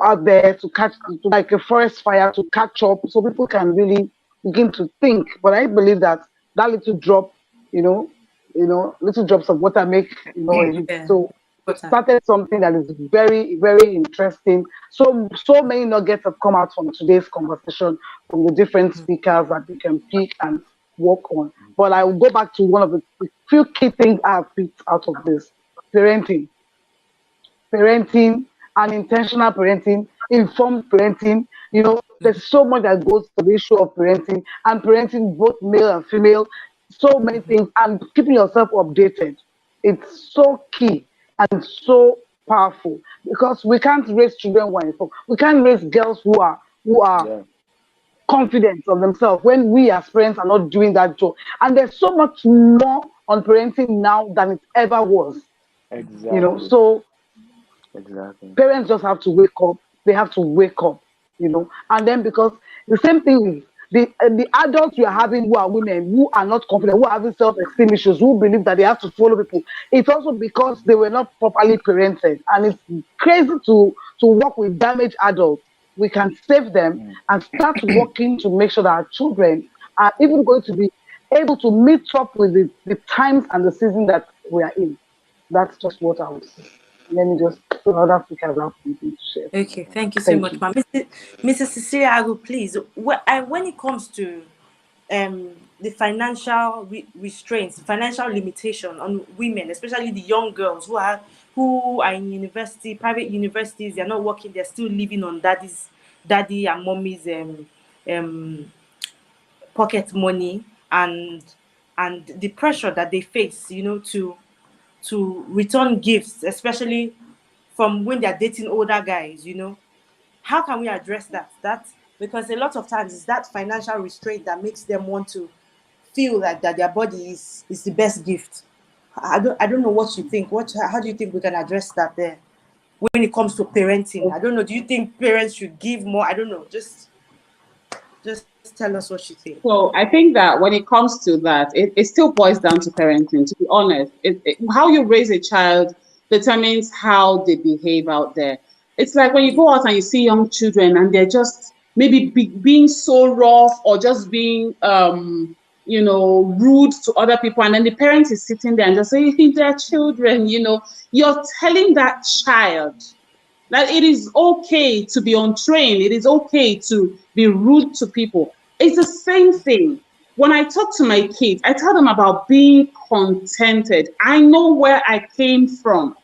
out there to catch, to like a forest fire to catch up, so people can really begin to think. But I believe that little drop, little drops of water make a hit.
Yeah.
So we
But,
started something that is very, very interesting. So many nuggets have come out from today's conversation from the different speakers that we can pick and work on. But I will go back to one of the few key things I've picked out of this: parenting. Parenting and intentional parenting, informed parenting. There's so much that goes to the issue of parenting, and parenting both male and female, so many things, and keeping yourself updated. It's so key and so powerful, because we can't raise children who are informed. We can't raise girls who are
Yeah,
confident of themselves when we as parents are not doing that job. And there's so much more on parenting now than it ever was.
exactly,
So
exactly.
parents just have to wake up. They have to wake up, And then, because the same thing is the adults we are having who are women, who are not confident, who are having self-esteem issues, who believe that they have to follow people. It's also because they were not properly parented, and it's crazy to work with damaged adults. We can save them and start working to make sure that our children are even going to be able to meet up with the times and the season that we are in. That's just what I would say. Let me just put other speakers have something to share.
okay, thank you so
Thank
much,
you.
ma'am. Mrs. Cecilia Agu, please. When it comes to the financial restraints, financial limitation on women, especially the young girls who are in university, private universities, they're not working, they're still living on daddy and mommy's um, pocket money, and the pressure that they face, to return gifts, especially from when they're dating older guys. How can we address that because a lot of times it's that financial restraint that makes them want to feel like that their body is the best gift. I don't know what you think. How do you think we can address that there when it comes to parenting? I don't know. Do you think parents should give more? I don't know. Just tell us what you think.
So I think that when it comes to that, it still boils down to parenting. To be honest, how you raise a child determines how they behave out there. It's like when you go out and you see young children and they're just maybe being so rough or just being, rude to other people. And then the parent is sitting there and just saying, they're children, you're telling that child that it is okay to be untrained. It is okay to be rude to people. It's the same thing. When I talk to my kids, I tell them about being contented. I know where I came from.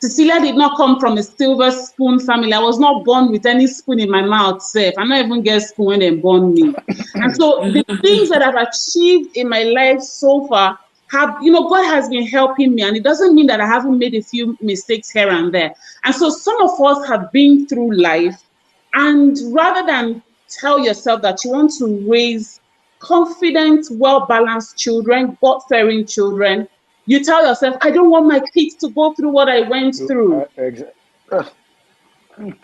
Cecilia did not come from a silver spoon family. I was not born with any spoon in my mouth, safe. I not even get spoon when they born me. And so the things that I've achieved in my life so far have, God has been helping me. And it doesn't mean that I haven't made a few mistakes here and there. And so some of us have been through life. And rather than tell yourself that you want to raise confident, well-balanced children, God-fearing children, you tell yourself, I don't want my kids to go through what I went through.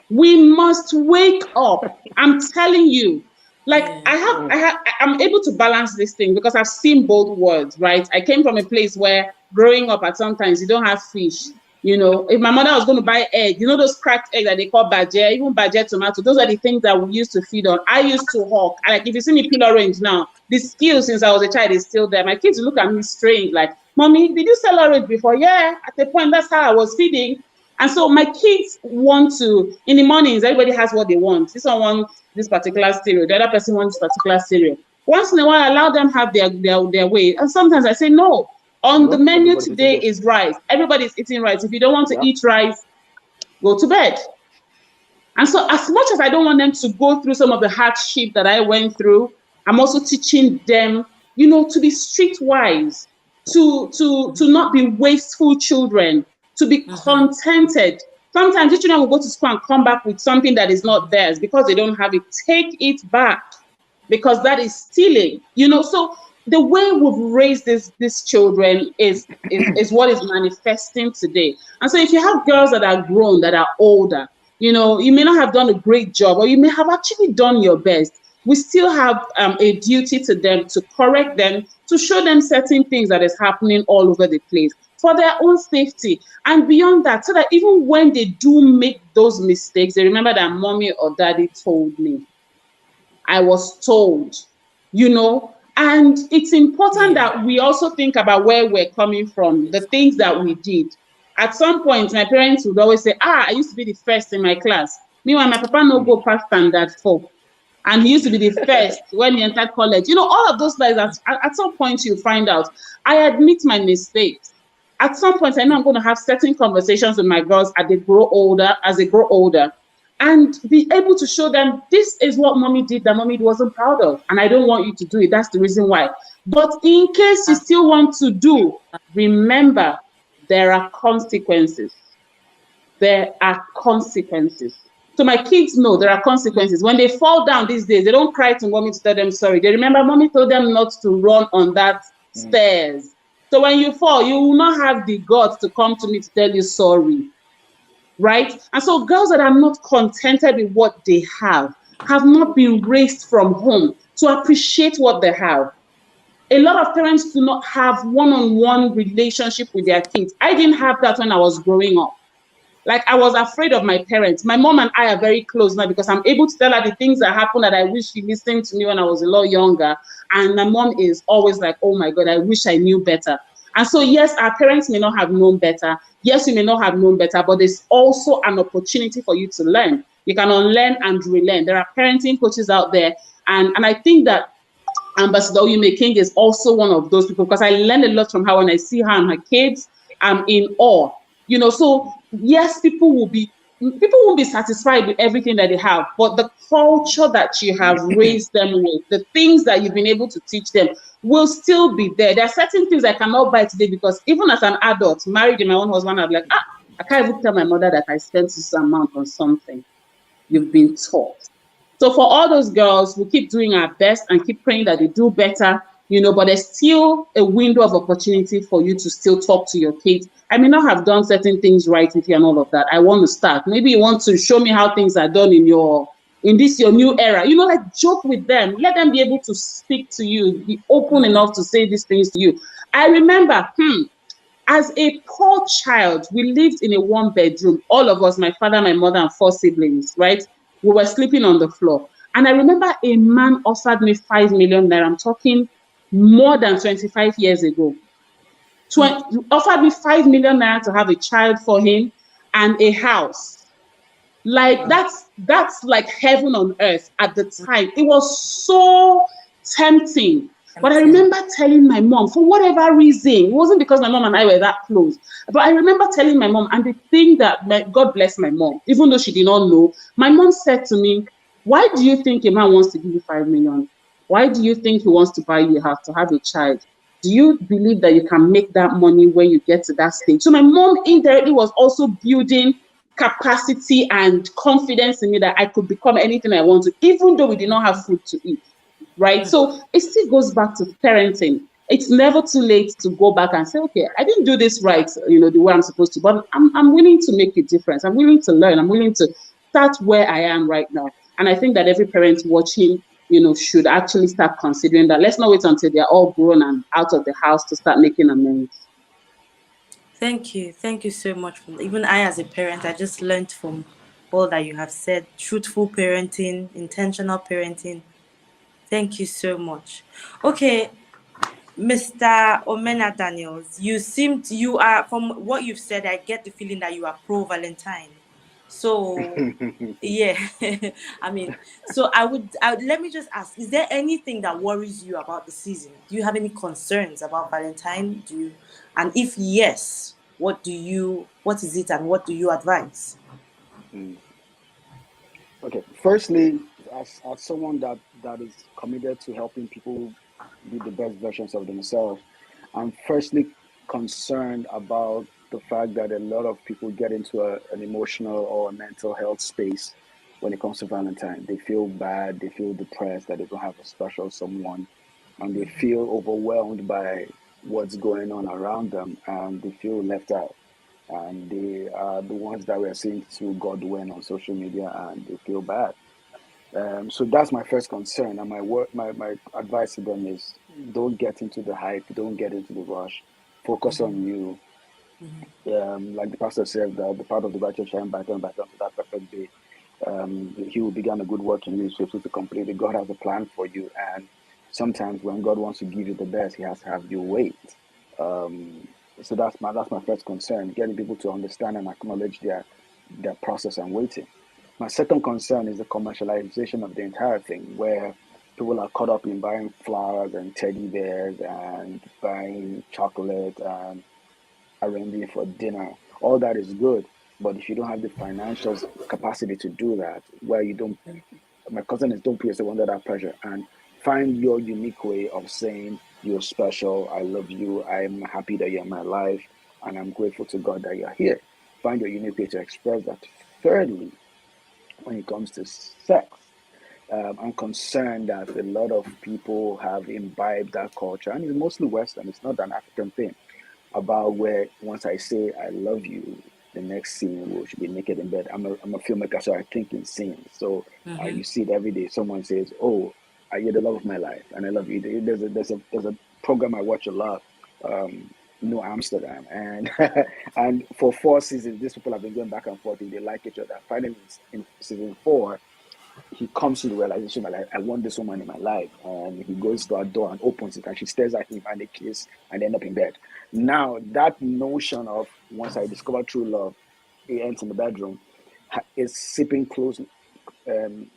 We must wake up. I'm telling you. Like I'm able to balance this thing because I've seen both worlds, right? I came from a place where growing up at sometimes you don't have fish. If my mother was going to buy egg, those cracked eggs that they call baje, even baje tomato, those are the things that we used to feed on. I used to hawk. Like if you see me peel orange now, the skill since I was a child is still there. My kids look at me strange, like, Mommy, did you sell orange before? Yeah, at the point, that's how I was feeding. And so my kids want to, in the mornings, everybody has what they want. This one wants this particular cereal, the other person wants this particular cereal. Once in a while, I allow them have their way. And sometimes I say, no, on the menu today is rice. Everybody's eating rice. If you don't want to eat rice, go to bed. And so as much as I don't want them to go through some of the hardship that I went through, I'm also teaching them, to be streetwise, to not be wasteful children, to be contented. Sometimes the children will go to school and come back with something that is not theirs because they don't have it. Take it back because that is stealing. So the way we've raised these children is what is manifesting today. And so if you have girls that are grown, that are older, you may not have done a great job, or you may have actually done your best. We still have a duty to them to correct them, to show them certain things that is happening all over the place for their own safety. And beyond that, so that even when they do make those mistakes, they remember that mommy or daddy told me. I was told, and it's important that we also think about where we're coming from, the things that we did. At some point, my parents would always say, I used to be the first in my class. Meanwhile, my papa no go past standard 4. And he used to be the first when he entered college. All of those lies, at some point you find out. I admit my mistakes. At some point, I know I'm going to have certain conversations with my girls as they grow older, and be able to show them this is what mommy did that mommy wasn't proud of. And I don't want you to do it. That's the reason why. But in case you still want to do, remember, there are consequences. There are consequences. So my kids know there are consequences. When they fall down these days, they don't cry to mommy to tell them sorry. They remember mommy told them not to run on that stairs. So when you fall, you will not have the guts to come to me to tell you sorry. Right? And so girls that are not contented with what they have not been raised from home to appreciate what they have. A lot of parents do not have one-on-one relationship with their kids. I didn't have that when I was growing up. Like, I was afraid of my parents. My mom and I are very close now because I'm able to tell her the things that happened that I wish she listened to me when I was a lot younger. And my mom is always like, oh my God, I wish I knew better. And so, yes, our parents may not have known better. Yes, you may not have known better, but there's also an opportunity for you to learn. You can unlearn and relearn. There are parenting coaches out there. And I think that Ambassador Oyume King is also one of those people because I learn a lot from her. When I see her and her kids, I'm in awe. So yes, people won't be satisfied with everything that they have, but the culture that you have raised them with, the things that you've been able to teach them will still be there. There are certain things I cannot buy today because even as an adult, married in my own husband, I'm like, I can't even tell my mother that I spent this amount on something. You've been taught. So for all those girls, we keep doing our best and keep praying that they do better, but there's still a window of opportunity for you to still talk to your kids. I may not have done certain things right with you and all of that. I want to start. Maybe you want to show me how things are done in this your new era. Like joke with them. Let them be able to speak to you. Be open enough to say these things to you. I remember, As a poor child, we lived in a one bedroom, all of us, my father, my mother, and 4 siblings, right? We were sleeping on the floor. And I remember a man offered me 5 million naira. I'm talking more than 25 years ago. Offered me 5 million naira to have a child for him and a house. Like that's like heaven on earth at the time. It was so tempting. But I remember telling my mom, for whatever reason, it wasn't because my mom and I were that close, but I remember telling my mom, and the thing that God bless my mom, even though she did not know, my mom said to me, why do you think a man wants to give you 5 million? Why do you think he wants to buy you a house, to have a child? Do you believe that you can make that money when you get to that stage? So my mom indirectly was also building capacity and confidence in me that I could become anything I want to, even though we did not have food to eat, right? So it still goes back to parenting. It's never too late to go back and say, okay, I didn't do this right, the way I'm supposed to, but I'm willing to make a difference. I'm willing to learn. I'm willing to start where I am right now. And I think that every parent watching, should actually start considering that. Let's not wait until they're all grown and out of the house to start making amends.
Thank you. Thank you so much. Even I, as a parent, I just learned from all that you have said. Truthful parenting, intentional parenting. Thank you so much. Okay, Mr. Omena Daniels, you are, from what you've said, I get the feeling that you are pro Valentine. So, yeah, I mean, so I would let me just ask: is there anything that worries you about the season? Do you have any concerns about Valentine? And if yes, what is it, and what do you advise?
Mm. Okay. Firstly, as someone that is committed to helping people be the best versions of themselves, I'm firstly concerned about the fact that a lot of people get into an emotional or a mental health space when it comes to Valentine. They feel bad, they feel depressed that they don't have a special someone, and they feel overwhelmed by what's going on around them, and they feel left out. And they are the ones that we're seeing through Godwin on social media, and they feel bad. So that's my first concern, and my advice to them is don't get into the hype, don't get into the rush, focus on you. Like the pastor said, the part of the righteous shine brighter and brighter to that perfect day. He who began a good work in you is faithful to complete it. God has a plan for you, and sometimes when God wants to give you the best, He has to have you wait. Um, so that's my first concern: getting people to understand and acknowledge their process and waiting. My second concern is the commercialization of the entire thing, where people are caught up in buying flowers and teddy bears and buying chocolate and arranging for dinner. All that is good, but if you don't have the financial capacity to do that, where you don't, my cousin is, don't put yourself under that pressure and find your unique way of saying you're special, I love you, I'm happy that you're in my life, and I'm grateful to God that you're here. Find your unique way to express that. Thirdly, when it comes to sex, I'm concerned that a lot of people have imbibed that culture, and it's mostly Western, it's not an African thing, about where once I say I love you, the next scene we should be naked in bed. I'm a filmmaker, so I think in scenes. So you see it every day. Someone says, "Oh, you're the love of my life, and I love you." There's a program I watch a lot, New Amsterdam, and and for 4 seasons, these people have been going back and forth. If they like each other, finally in season 4, he comes to the realization that I want this woman in my life, and he goes to her door and opens it, and she stares at him, and they kiss and end up in bed. Now that notion of once I discover true love, it ends in the bedroom, is seeping close,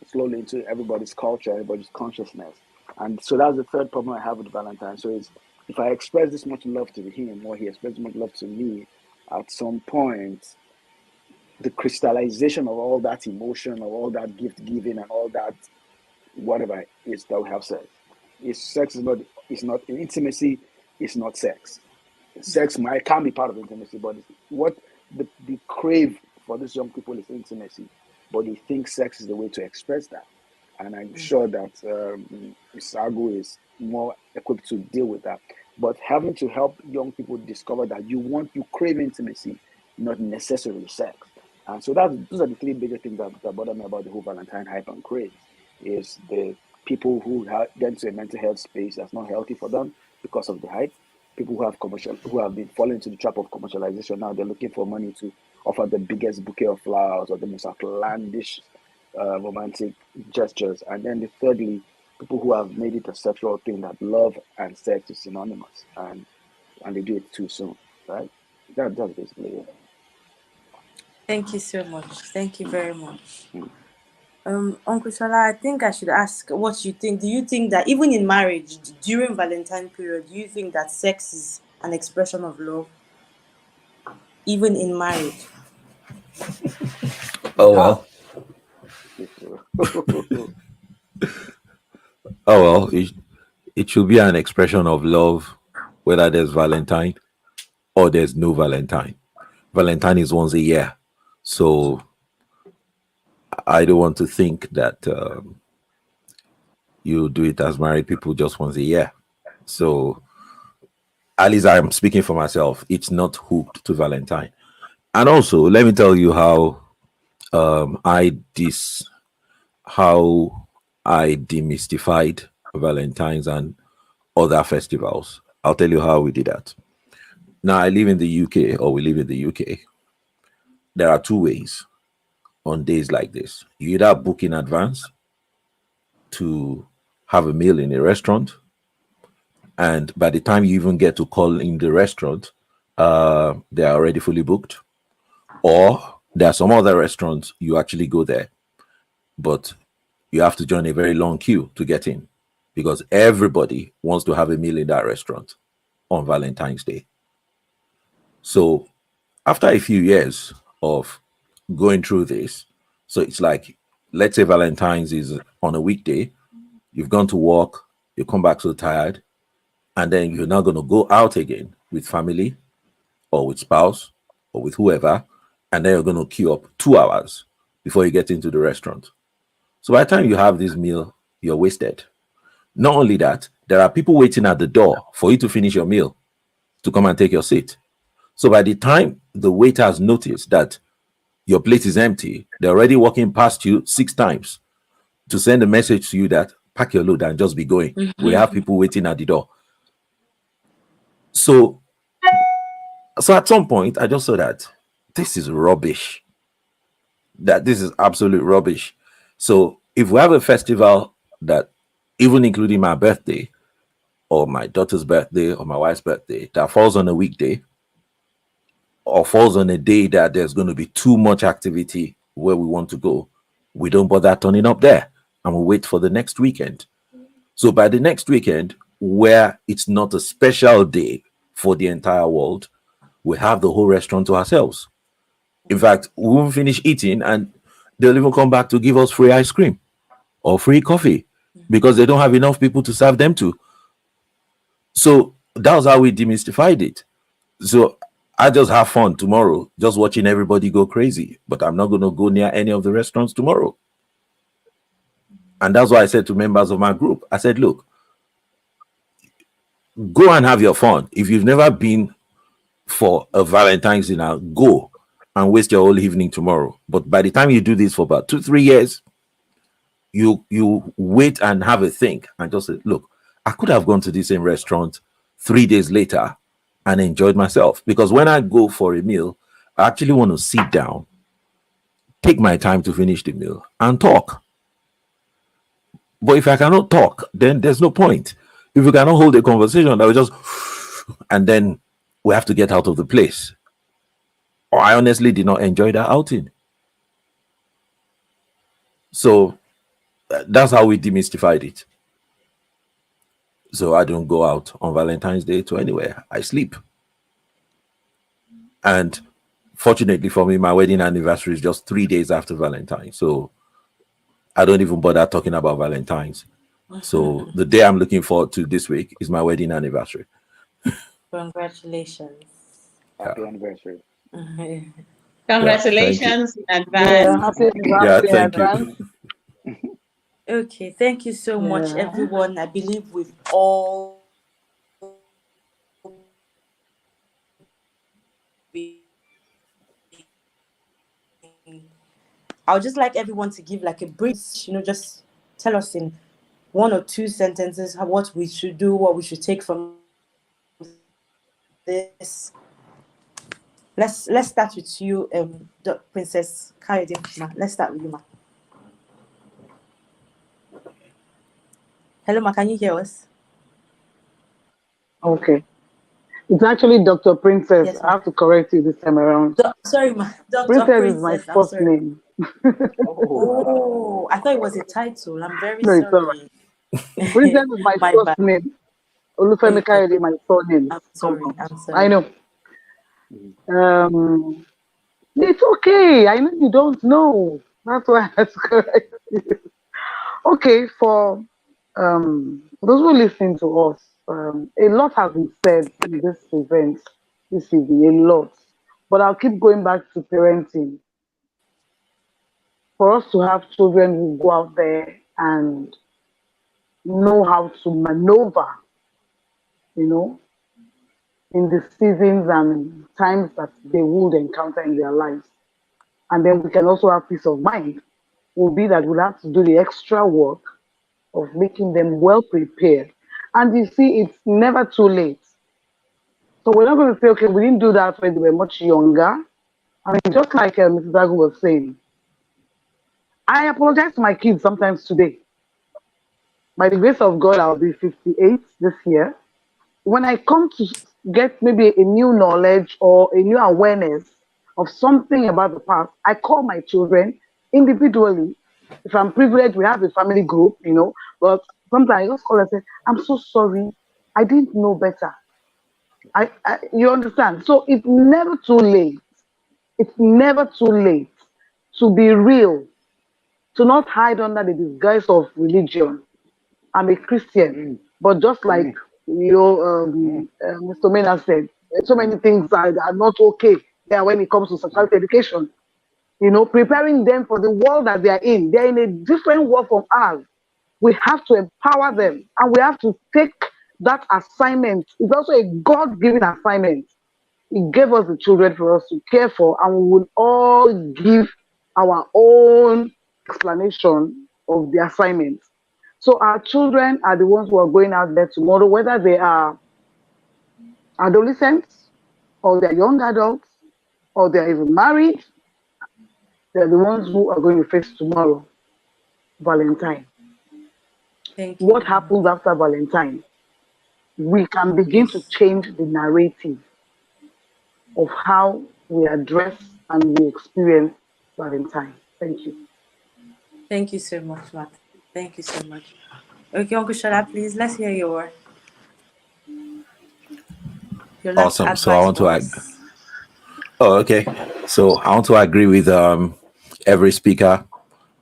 slowly into everybody's culture, everybody's consciousness, and so that's the third problem I have with Valentine. So it's, if I express this much love to him, or he expresses much love to me, at some point the crystallization of all that emotion, of all that gift giving, and all that whatever is that we have sex. Is sex is not intimacy is not sex. Sex can be part of intimacy, but what the crave for these young people is intimacy, but they think sex is the way to express that. And I'm sure that Sagu is more equipped to deal with that. But having to help young people discover that you crave intimacy, not necessarily sex. And so those are the three bigger things that bother me about the whole Valentine hype and craze. Is the people who get into a mental health space that's not healthy for them because of the hype. people who have been falling into the trap of commercialization. Now they're looking for money to offer the biggest bouquet of flowers or the most outlandish romantic gestures. And then thirdly, people who have made it a sexual thing, that love and sex is synonymous, and they do it too soon, right? That's basically it.
Thank you so much. Thank you very much. Uncle Shola, I think I should ask what you think. Do you think that even in marriage, during Valentine period, do you think that sex is an expression of love? Even in marriage?
Oh well. Oh well. It should be an expression of love, whether there's Valentine or there's no Valentine. Valentine is once a year, so I don't want to think that you do it as married people just once a year. So at least I'm speaking for myself. It's not hooked to Valentine. And also, let me tell you um, I dis how I demystified Valentine's and other festivals. I'll tell you how we did that. Now I live in the UK, or we live in the UK. There are two ways on days like this. You either book in advance to have a meal in a restaurant, and by the time you even get to call in the restaurant, they are already fully booked. Or there are some other restaurants you actually go there, but you have to join a very long queue to get in because everybody wants to have a meal in that restaurant on Valentine's Day. So after a few years of going through this, so it's like, let's say Valentine's is on a weekday, you've gone to work, you come back so tired, and then you're now going to go out again with family or with spouse or with whoever, and then you're going to queue up 2 hours before you get into the restaurant. So by the time you have this meal, you're wasted. Not only that, there are people waiting at the door for you to finish your meal to come and take your seat. So by the time the waiter has noticed that your plate is empty, they're already walking past you 6 times to send a message to you that pack your load and just be going. We have people waiting at the door. So at some point, I just saw that this is rubbish. That this is absolute rubbish. So if we have a festival that, even including my birthday or my daughter's birthday or my wife's birthday, that falls on a weekday or falls on a day that there's going to be too much activity where we want to go, we don't bother turning up there and we wait for the next weekend. So by the next weekend, where it's not a special day for the entire world, we have the whole restaurant to ourselves. In fact, we won't finish eating and they'll even come back to give us free ice cream or free coffee because they don't have enough people to serve them to. So that was how we demystified it. So I just have fun tomorrow, just watching everybody go crazy, but I'm not going to go near any of the restaurants tomorrow. And that's why I said to members of my group, I said, look, go and have your fun. If you've never been for a Valentine's dinner, go and waste your whole evening tomorrow. But by the time you do this for about 2-3 years, you wait and have a think and just say, look, I could have gone to the same restaurant 3 days later and enjoyed myself. Because when I go for a meal, I actually want to sit down, take my time to finish the meal and talk. But if I cannot talk, then there's no point. If we cannot hold a conversation, I will just, and then we have to get out of the place. Or I honestly did not enjoy that outing. So that's how we demystified it. So I don't go out on Valentine's Day to anywhere. I sleep. And fortunately for me, my wedding anniversary is just 3 days after Valentine's. So I don't even bother talking about Valentine's. So the day I'm looking forward to this week is my wedding anniversary.
Congratulations.
Happy anniversary.
Congratulations in
Yeah,
advance.
happy
Yeah,
anniversary in
thank you.
advance.
Okay, thank you so much,
Yeah.
everyone. I believe we've all I would just like everyone to give like a brief, just tell us in 1 or 2 sentences what we should do, what we should take from this. Let's start with you, Princess Kayode. Let's start with you, ma. Hello, ma. Can you hear us?
Okay. It's actually Dr. Princess.
Yes,
I
ma.
have to correct you this time around.
Sorry, ma. Dr.
Princess is my
Princess. I'm
first
sorry.
name.
Oh, I thought it was a title. I'm very
No, it's all right.
sorry.
Princess is my
My
first
bad.
name. Olufemi
Okay.
Kayode, my surname.
I'm
Come
sorry.
out.
I'm
I
sorry.
know. It's okay. I know you don't know. That's why I had to correct you. Okay, for those who are listening to us, a lot has been said in this event this evening, a lot. But I'll keep going back to parenting. For us to have children who go out there and know how to maneuver, you know, in the seasons and times that they would encounter in their lives. And then we can also have peace of mind, will be that we'll have to do the extra work of making them well prepared. And you see, it's never too late. So we're not going to say, okay, we didn't do that when they were much younger. I mean, just like Mrs. Agu was saying, I apologize to my kids sometimes today. By the grace of God, I'll be 58 this year. When I come to get maybe a new knowledge or a new awareness of something about the past, I call my children individually. If I'm privileged, we have a family group, but sometimes I just call and say, I'm so sorry. I didn't know better. You understand? So it's never too late. It's never too late to be real, to not hide under the disguise of religion. I'm a Christian, but just like Mr. Mena said, so many things are not okay there when it comes to sexuality education. Preparing them for the world that they are in. They're in a different world from ours. We have to empower them, and we have to take that assignment. It's also a God-given assignment. He gave us the children for us to care for, and we will all give our own explanation of the assignment. So our children are the ones who are going out there tomorrow, whether they are adolescents or they're young adults or they're even married. They're the ones who are going to face tomorrow, Valentine.
Thank you.
What happens after Valentine? We can begin to change the narrative of how we address and we experience Valentine. Thank you.
Thank you so much, Matt. Thank you so much. Okay, Uncle Shala, please, let's hear your last
Awesome. So I
advice
want to
for
add.
us.
Oh, okay. So I want to agree with every speaker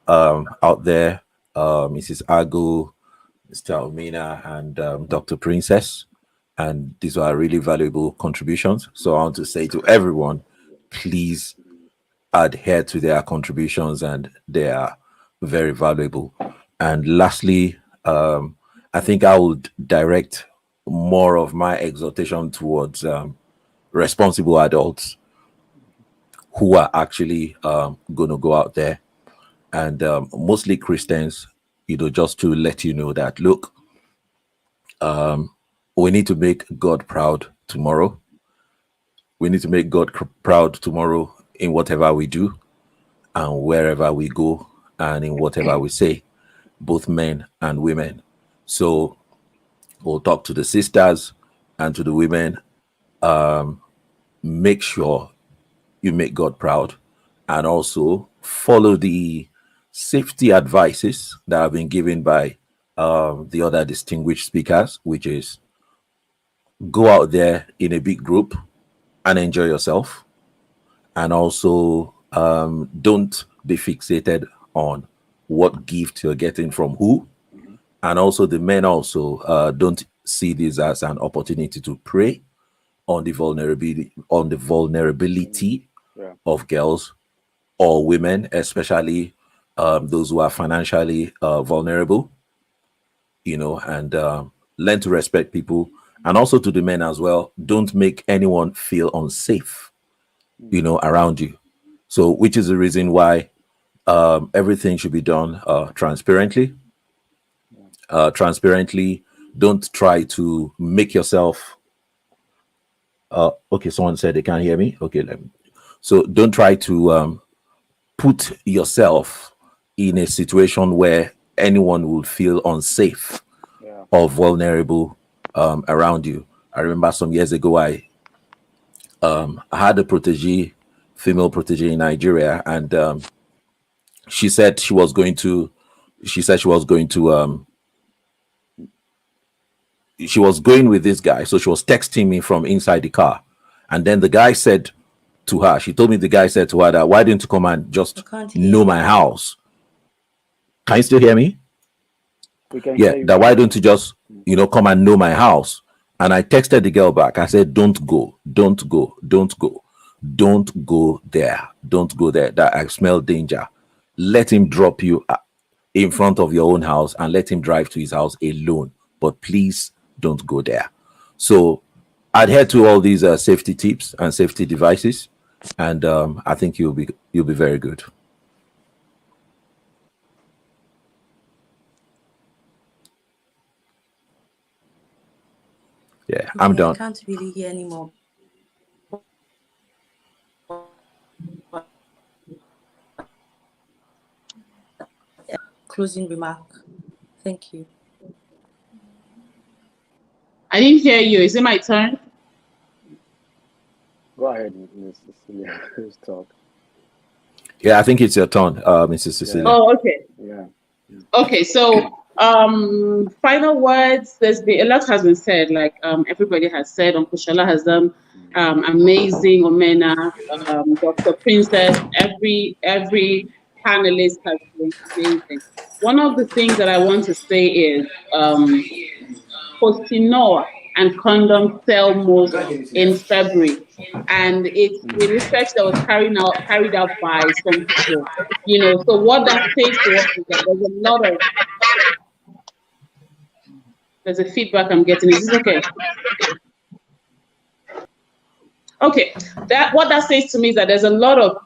out there, Mrs. Agu, Mr. Omina, and Dr. Princess. And these are really valuable contributions. So I want to say to everyone, please adhere to their contributions, and they are very valuable. And lastly, I think I would direct more of my exhortation towards responsible adults who are actually going to go out there, and mostly Christians, just to let you know that, look, we need to make God proud tomorrow. We need to make God proud tomorrow in whatever we do and wherever we go and in whatever we say, both men and women. So we'll talk to the sisters and to the women. Make sure you make God proud, and also follow the safety advices that have been given by the other distinguished speakers, which is go out there in a big group and enjoy yourself, and also don't be fixated on what gift you're getting from who. And also the men also don't see this as an opportunity to prey on the vulnerability of girls or women, especially those who are financially vulnerable, and learn to respect people. And also to the men as well, don't make anyone feel unsafe, around you. So, which is the reason why everything should be done transparently. Transparently, don't try to make yourself Okay, someone said they can't hear me. Okay, so don't try to put yourself in a situation where anyone will feel unsafe
Yeah.
or vulnerable around you. I remember some years ago, I had a protege, female protege in Nigeria, and she said she was going to, she said she was going to, she was going with this guy. So she was texting me from inside the car. And then the guy said to her, she told me the guy said to her that, why didn't you come and
I
just
can't hear
know
you.
my house? Can you still hear me?
We can
Yeah,
hear you
that why
clearly.
don't you just, come and know my house? And I texted the girl back. I said, don't go, don't go, don't go, don't go there, don't go there. That I smell danger. Let him drop you in front of your own house and let him drive to his house alone. But please don't go there. So adhere to all these safety tips and safety devices, and I think you'll be very good. Yeah, I'm
Okay, I
done.
can't really hear anymore. Closing remark. Thank you.
I didn't hear you. Is it my turn?
Go ahead, Miss Cecilia. Let's talk.
Yeah, I think it's your turn, Mrs.
Yeah,
Cecilia.
Oh, okay.
yeah.
Okay, so final words. There's been a lot has been said, like everybody has said. Uncle Shala has done amazing. Omena, Dr. Princess, every panelist has been amazing. One of the things that I want to say is Postinoa and condoms sell most in February. And it's a research that was carried out by some people. So what that says to us is that there's a feedback I'm getting. Is this okay? Okay, that what that says to me is that there's a lot of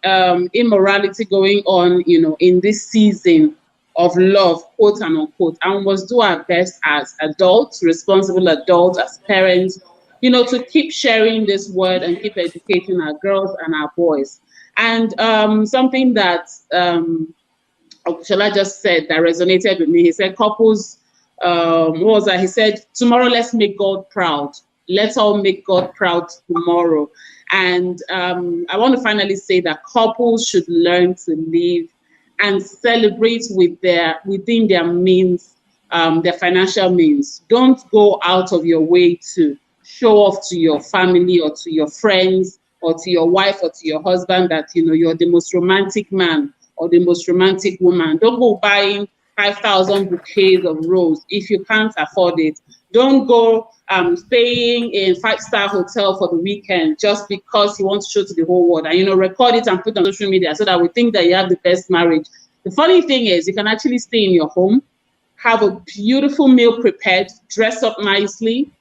immorality going on, in this season of love, quote and unquote, and we must do our best as adults, responsible adults, as parents, to keep sharing this word and keep educating our girls and our boys. And something that Shola just said that resonated with me. He said, couples, what was that? He said, tomorrow, let's make God proud. Let's all make God proud tomorrow. And I want to finally say that couples should learn to live and celebrate within their means, their financial means. Don't go out of your way to show off to your family or to your friends or to your wife or to your husband that you're the most romantic man or the most romantic woman. Don't go buying 5,000 bouquets of rose if you can't afford it. Don't go staying in five-star hotel for the weekend just because you want to show to the whole world and record it and put on social media so that we think that you have the best marriage. The funny thing is you can actually stay in your home, have a beautiful meal prepared, dress up nicely,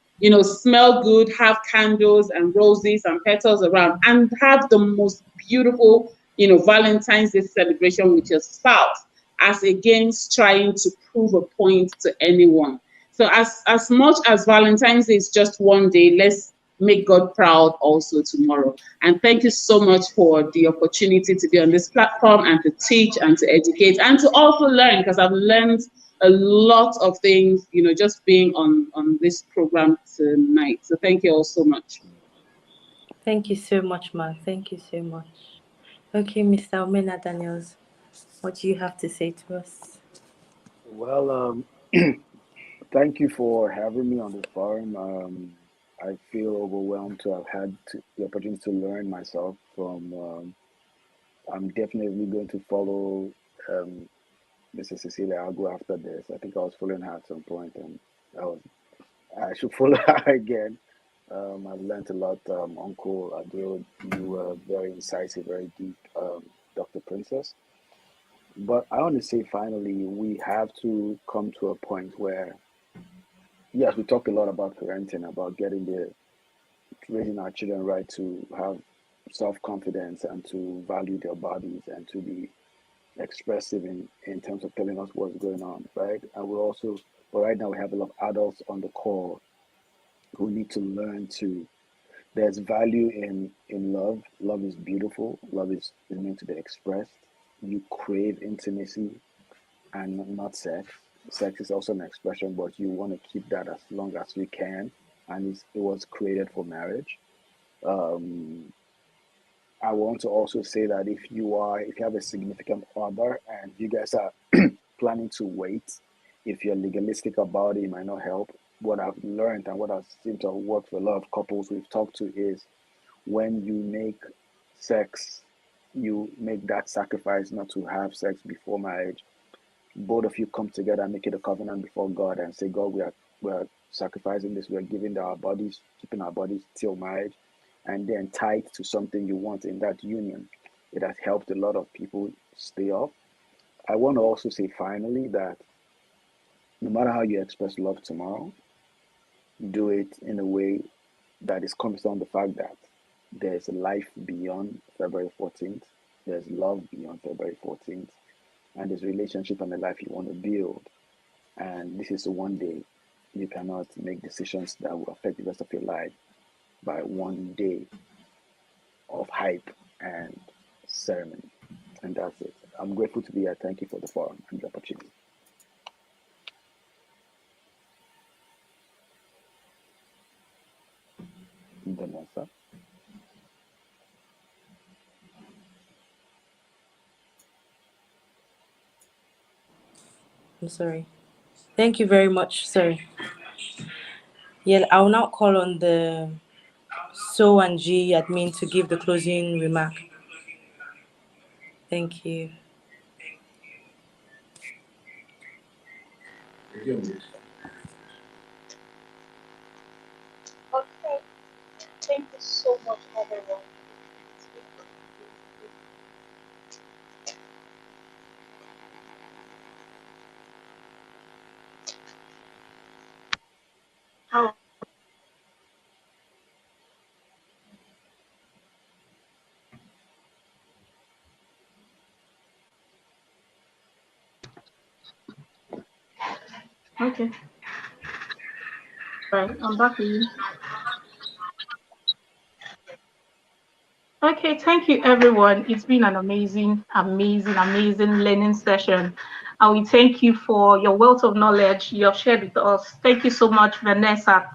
smell good, have candles and roses and petals around, and have the most beautiful, Valentine's Day celebration with your spouse, as against trying to prove a point to anyone. So as much as Valentine's Day is just one day, let's make God proud also tomorrow. And thank you so much for the opportunity to be on this platform and to teach and to educate and to also learn, because I've learned a lot of things, just being on this program tonight. So thank you all so much.
Thank you so much, Ma. Thank you so much. Okay, Mr. Omena Daniels, what do you have to say to us?
Well, thank you for having me on the forum. I feel overwhelmed to have had the opportunity to learn myself from. I'm definitely going to follow Mrs. Cecilia. I'll go after this. I think I was following her at some point, and I should follow her again. I've learned a lot. Uncle Adil, you were very incisive, very deep, Dr. Princess. But I want to say finally, we have to come to a point where, yes, we talk a lot about parenting, about raising our children right to have self-confidence and to value their bodies and to be expressive in terms of telling us what's going on, right? And but right now we have a lot of adults on the call who need to learn to There's value in love. Love is beautiful. Love is meant to be expressed. You crave intimacy and not sex. Sex is also an expression, but you want to keep that as long as you can, and it was created for marriage. Um, I want to also say that if you have a significant other and you guys are planning to wait, if you're legalistic about it, it might not help. What I've learned and what I've seen to work for a lot of couples we've talked to is when you make sex, you make that sacrifice not to have sex before marriage. Both of you come together and make it a covenant before God and say, God, we are sacrificing this, we are giving our bodies, keeping our bodies till marriage, and then tied to something you want in that union. It has helped a lot of people stay off. I want to also say finally that no matter how you express love tomorrow, do it in a way that is conscious on the fact that there's life beyond February 14th, there's love beyond February 14th, and there's relationship and the life you want to build. And this is the one day you cannot make decisions that will affect the rest of your life by one day of hype and ceremony. And that's it. I'm grateful to be here. Thank you for the forum and the opportunity. Vanessa.
I'm sorry. Thank you very much. Sorry. Yeah, I will now call on the SOW&G admin to give the closing remark. Thank you.
Okay, thank you so much, everyone. Oh, okay. Right, I'm back with you. Okay, thank you, everyone. It's been an amazing, amazing, amazing learning session. And we thank you for your wealth of knowledge you have shared with us. Thank you so much, Vanessa.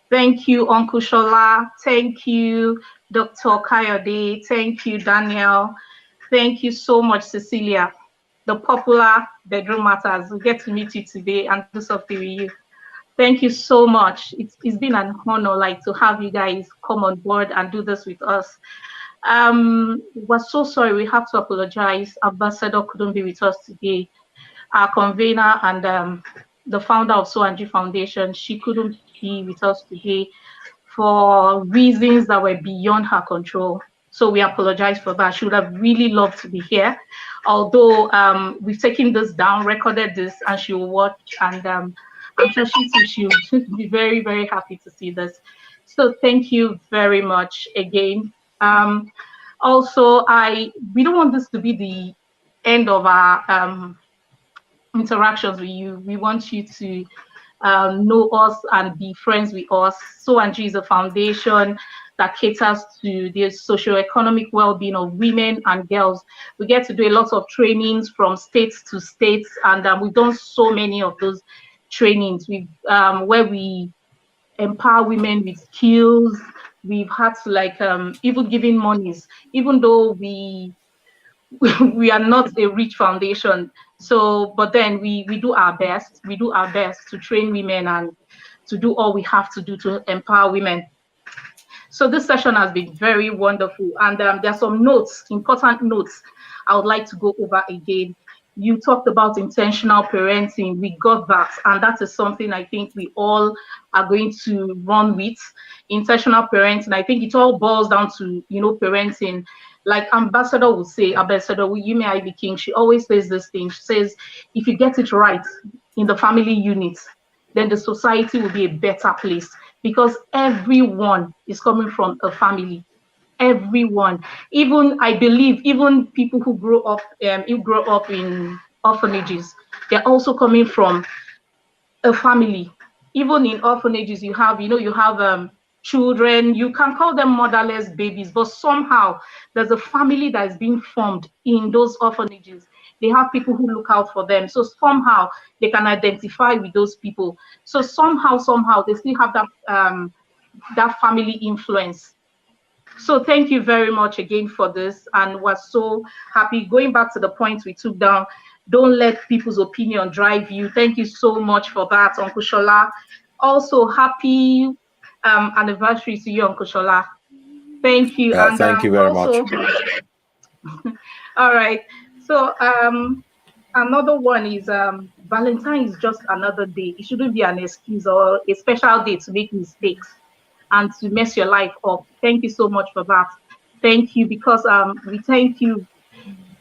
Thank you, Uncle Shola. Thank you, Dr. Kayode. Thank you, Daniel. Thank you so much, Cecilia. The popular Bedroom Matters. We get to meet you today and do something with you. Thank you so much. It's been an honor, like, to have you guys come on board and do this with us. We're so sorry. We have to apologize. Ambassador couldn't be with us today. Our convener and the founder of SOW&G Foundation, she couldn't be with us today for reasons that were beyond her control. So we apologize for that. She would have really loved to be here. Although we've taken this down, recorded this, and she will watch. And I'm sure she'll be very, very happy to see this. So thank you very much again. Also, we don't want this to be the end of our interactions with you. We want you to know us and be friends with us. SOW&G is a foundation that caters to the socio-economic well-being of women and girls. We get to do a lot of trainings from states to states, and we've done so many of those trainings where we empower women with skills. We've had to, like, even giving monies, even though we we are not a rich foundation. So, but then we do our best. We do our best to train women and to do all we have to do to empower women. So this session has been very wonderful. And there are some notes, important notes I would like to go over again. You talked about intentional parenting. We got that. And that is something I think we all are going to run with. Intentional parenting. I think it all boils down to, parenting. Like Ambassador would say, Ambassador Yumi Ivy King, she always says this thing. She says, if you get it right in the family unit, then the society will be a better place, because everyone is coming from a family. Everyone, even, I believe, even people who grow up in orphanages, they're also coming from a family. Even in orphanages, you have children. You can call them motherless babies, but somehow there's a family that is being formed in those orphanages. They have people who look out for them. So somehow they can identify with those people. So somehow they still have that family influence. So thank you very much again for this, and we're so happy. Going back to the point we took down, don't let people's opinion drive you. Thank you so much for that, Uncle Shola. Also, happy anniversary to you, Uncle Shola. Thank you.
Yeah,
And
thank you very much.
All right. So another one is Valentine is just another day. It shouldn't be an excuse or a special day to make mistakes and to mess your life up. Thank you so much for that. Thank you, because we thank you.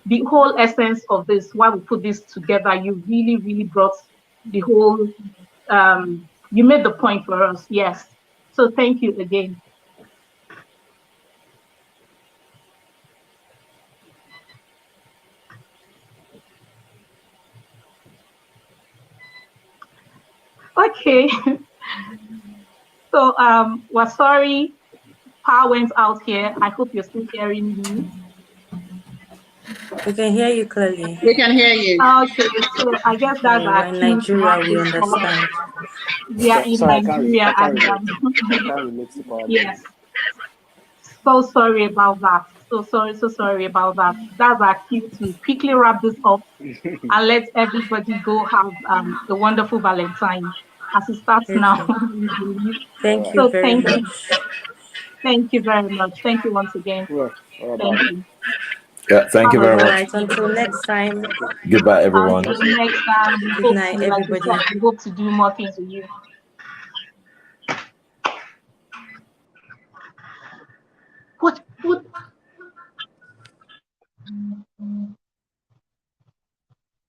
The whole essence of this, why we put this together, you really, really brought the whole, you made the point for us. Yes. So thank you again. Okay. So we're sorry, power went out here. I hope you're still hearing me.
We can hear you clearly.
We can hear you.
Okay, so I guess that's
We're
our
in
cue to
Nigeria,
wrap
we
this up.
understand.
We are in
Sorry,
Nigeria,
I can't
and
relate. I can't relate to power.
yes, so sorry about that. So sorry about that. That's our cue to quickly wrap this up and let everybody go have a wonderful Valentine as it starts now.
Okay.
We believe.
Thank you
So
very
thank you.
much.
Thank you very much. Thank you once again.
Yeah,
Thank you.
Yeah, thank you
Have a
very
All
much.
right, until next time.
Goodbye, everyone.
Until next time, we
Good
hope
night,
to, like we
everybody.
said, we hope to do more things with you.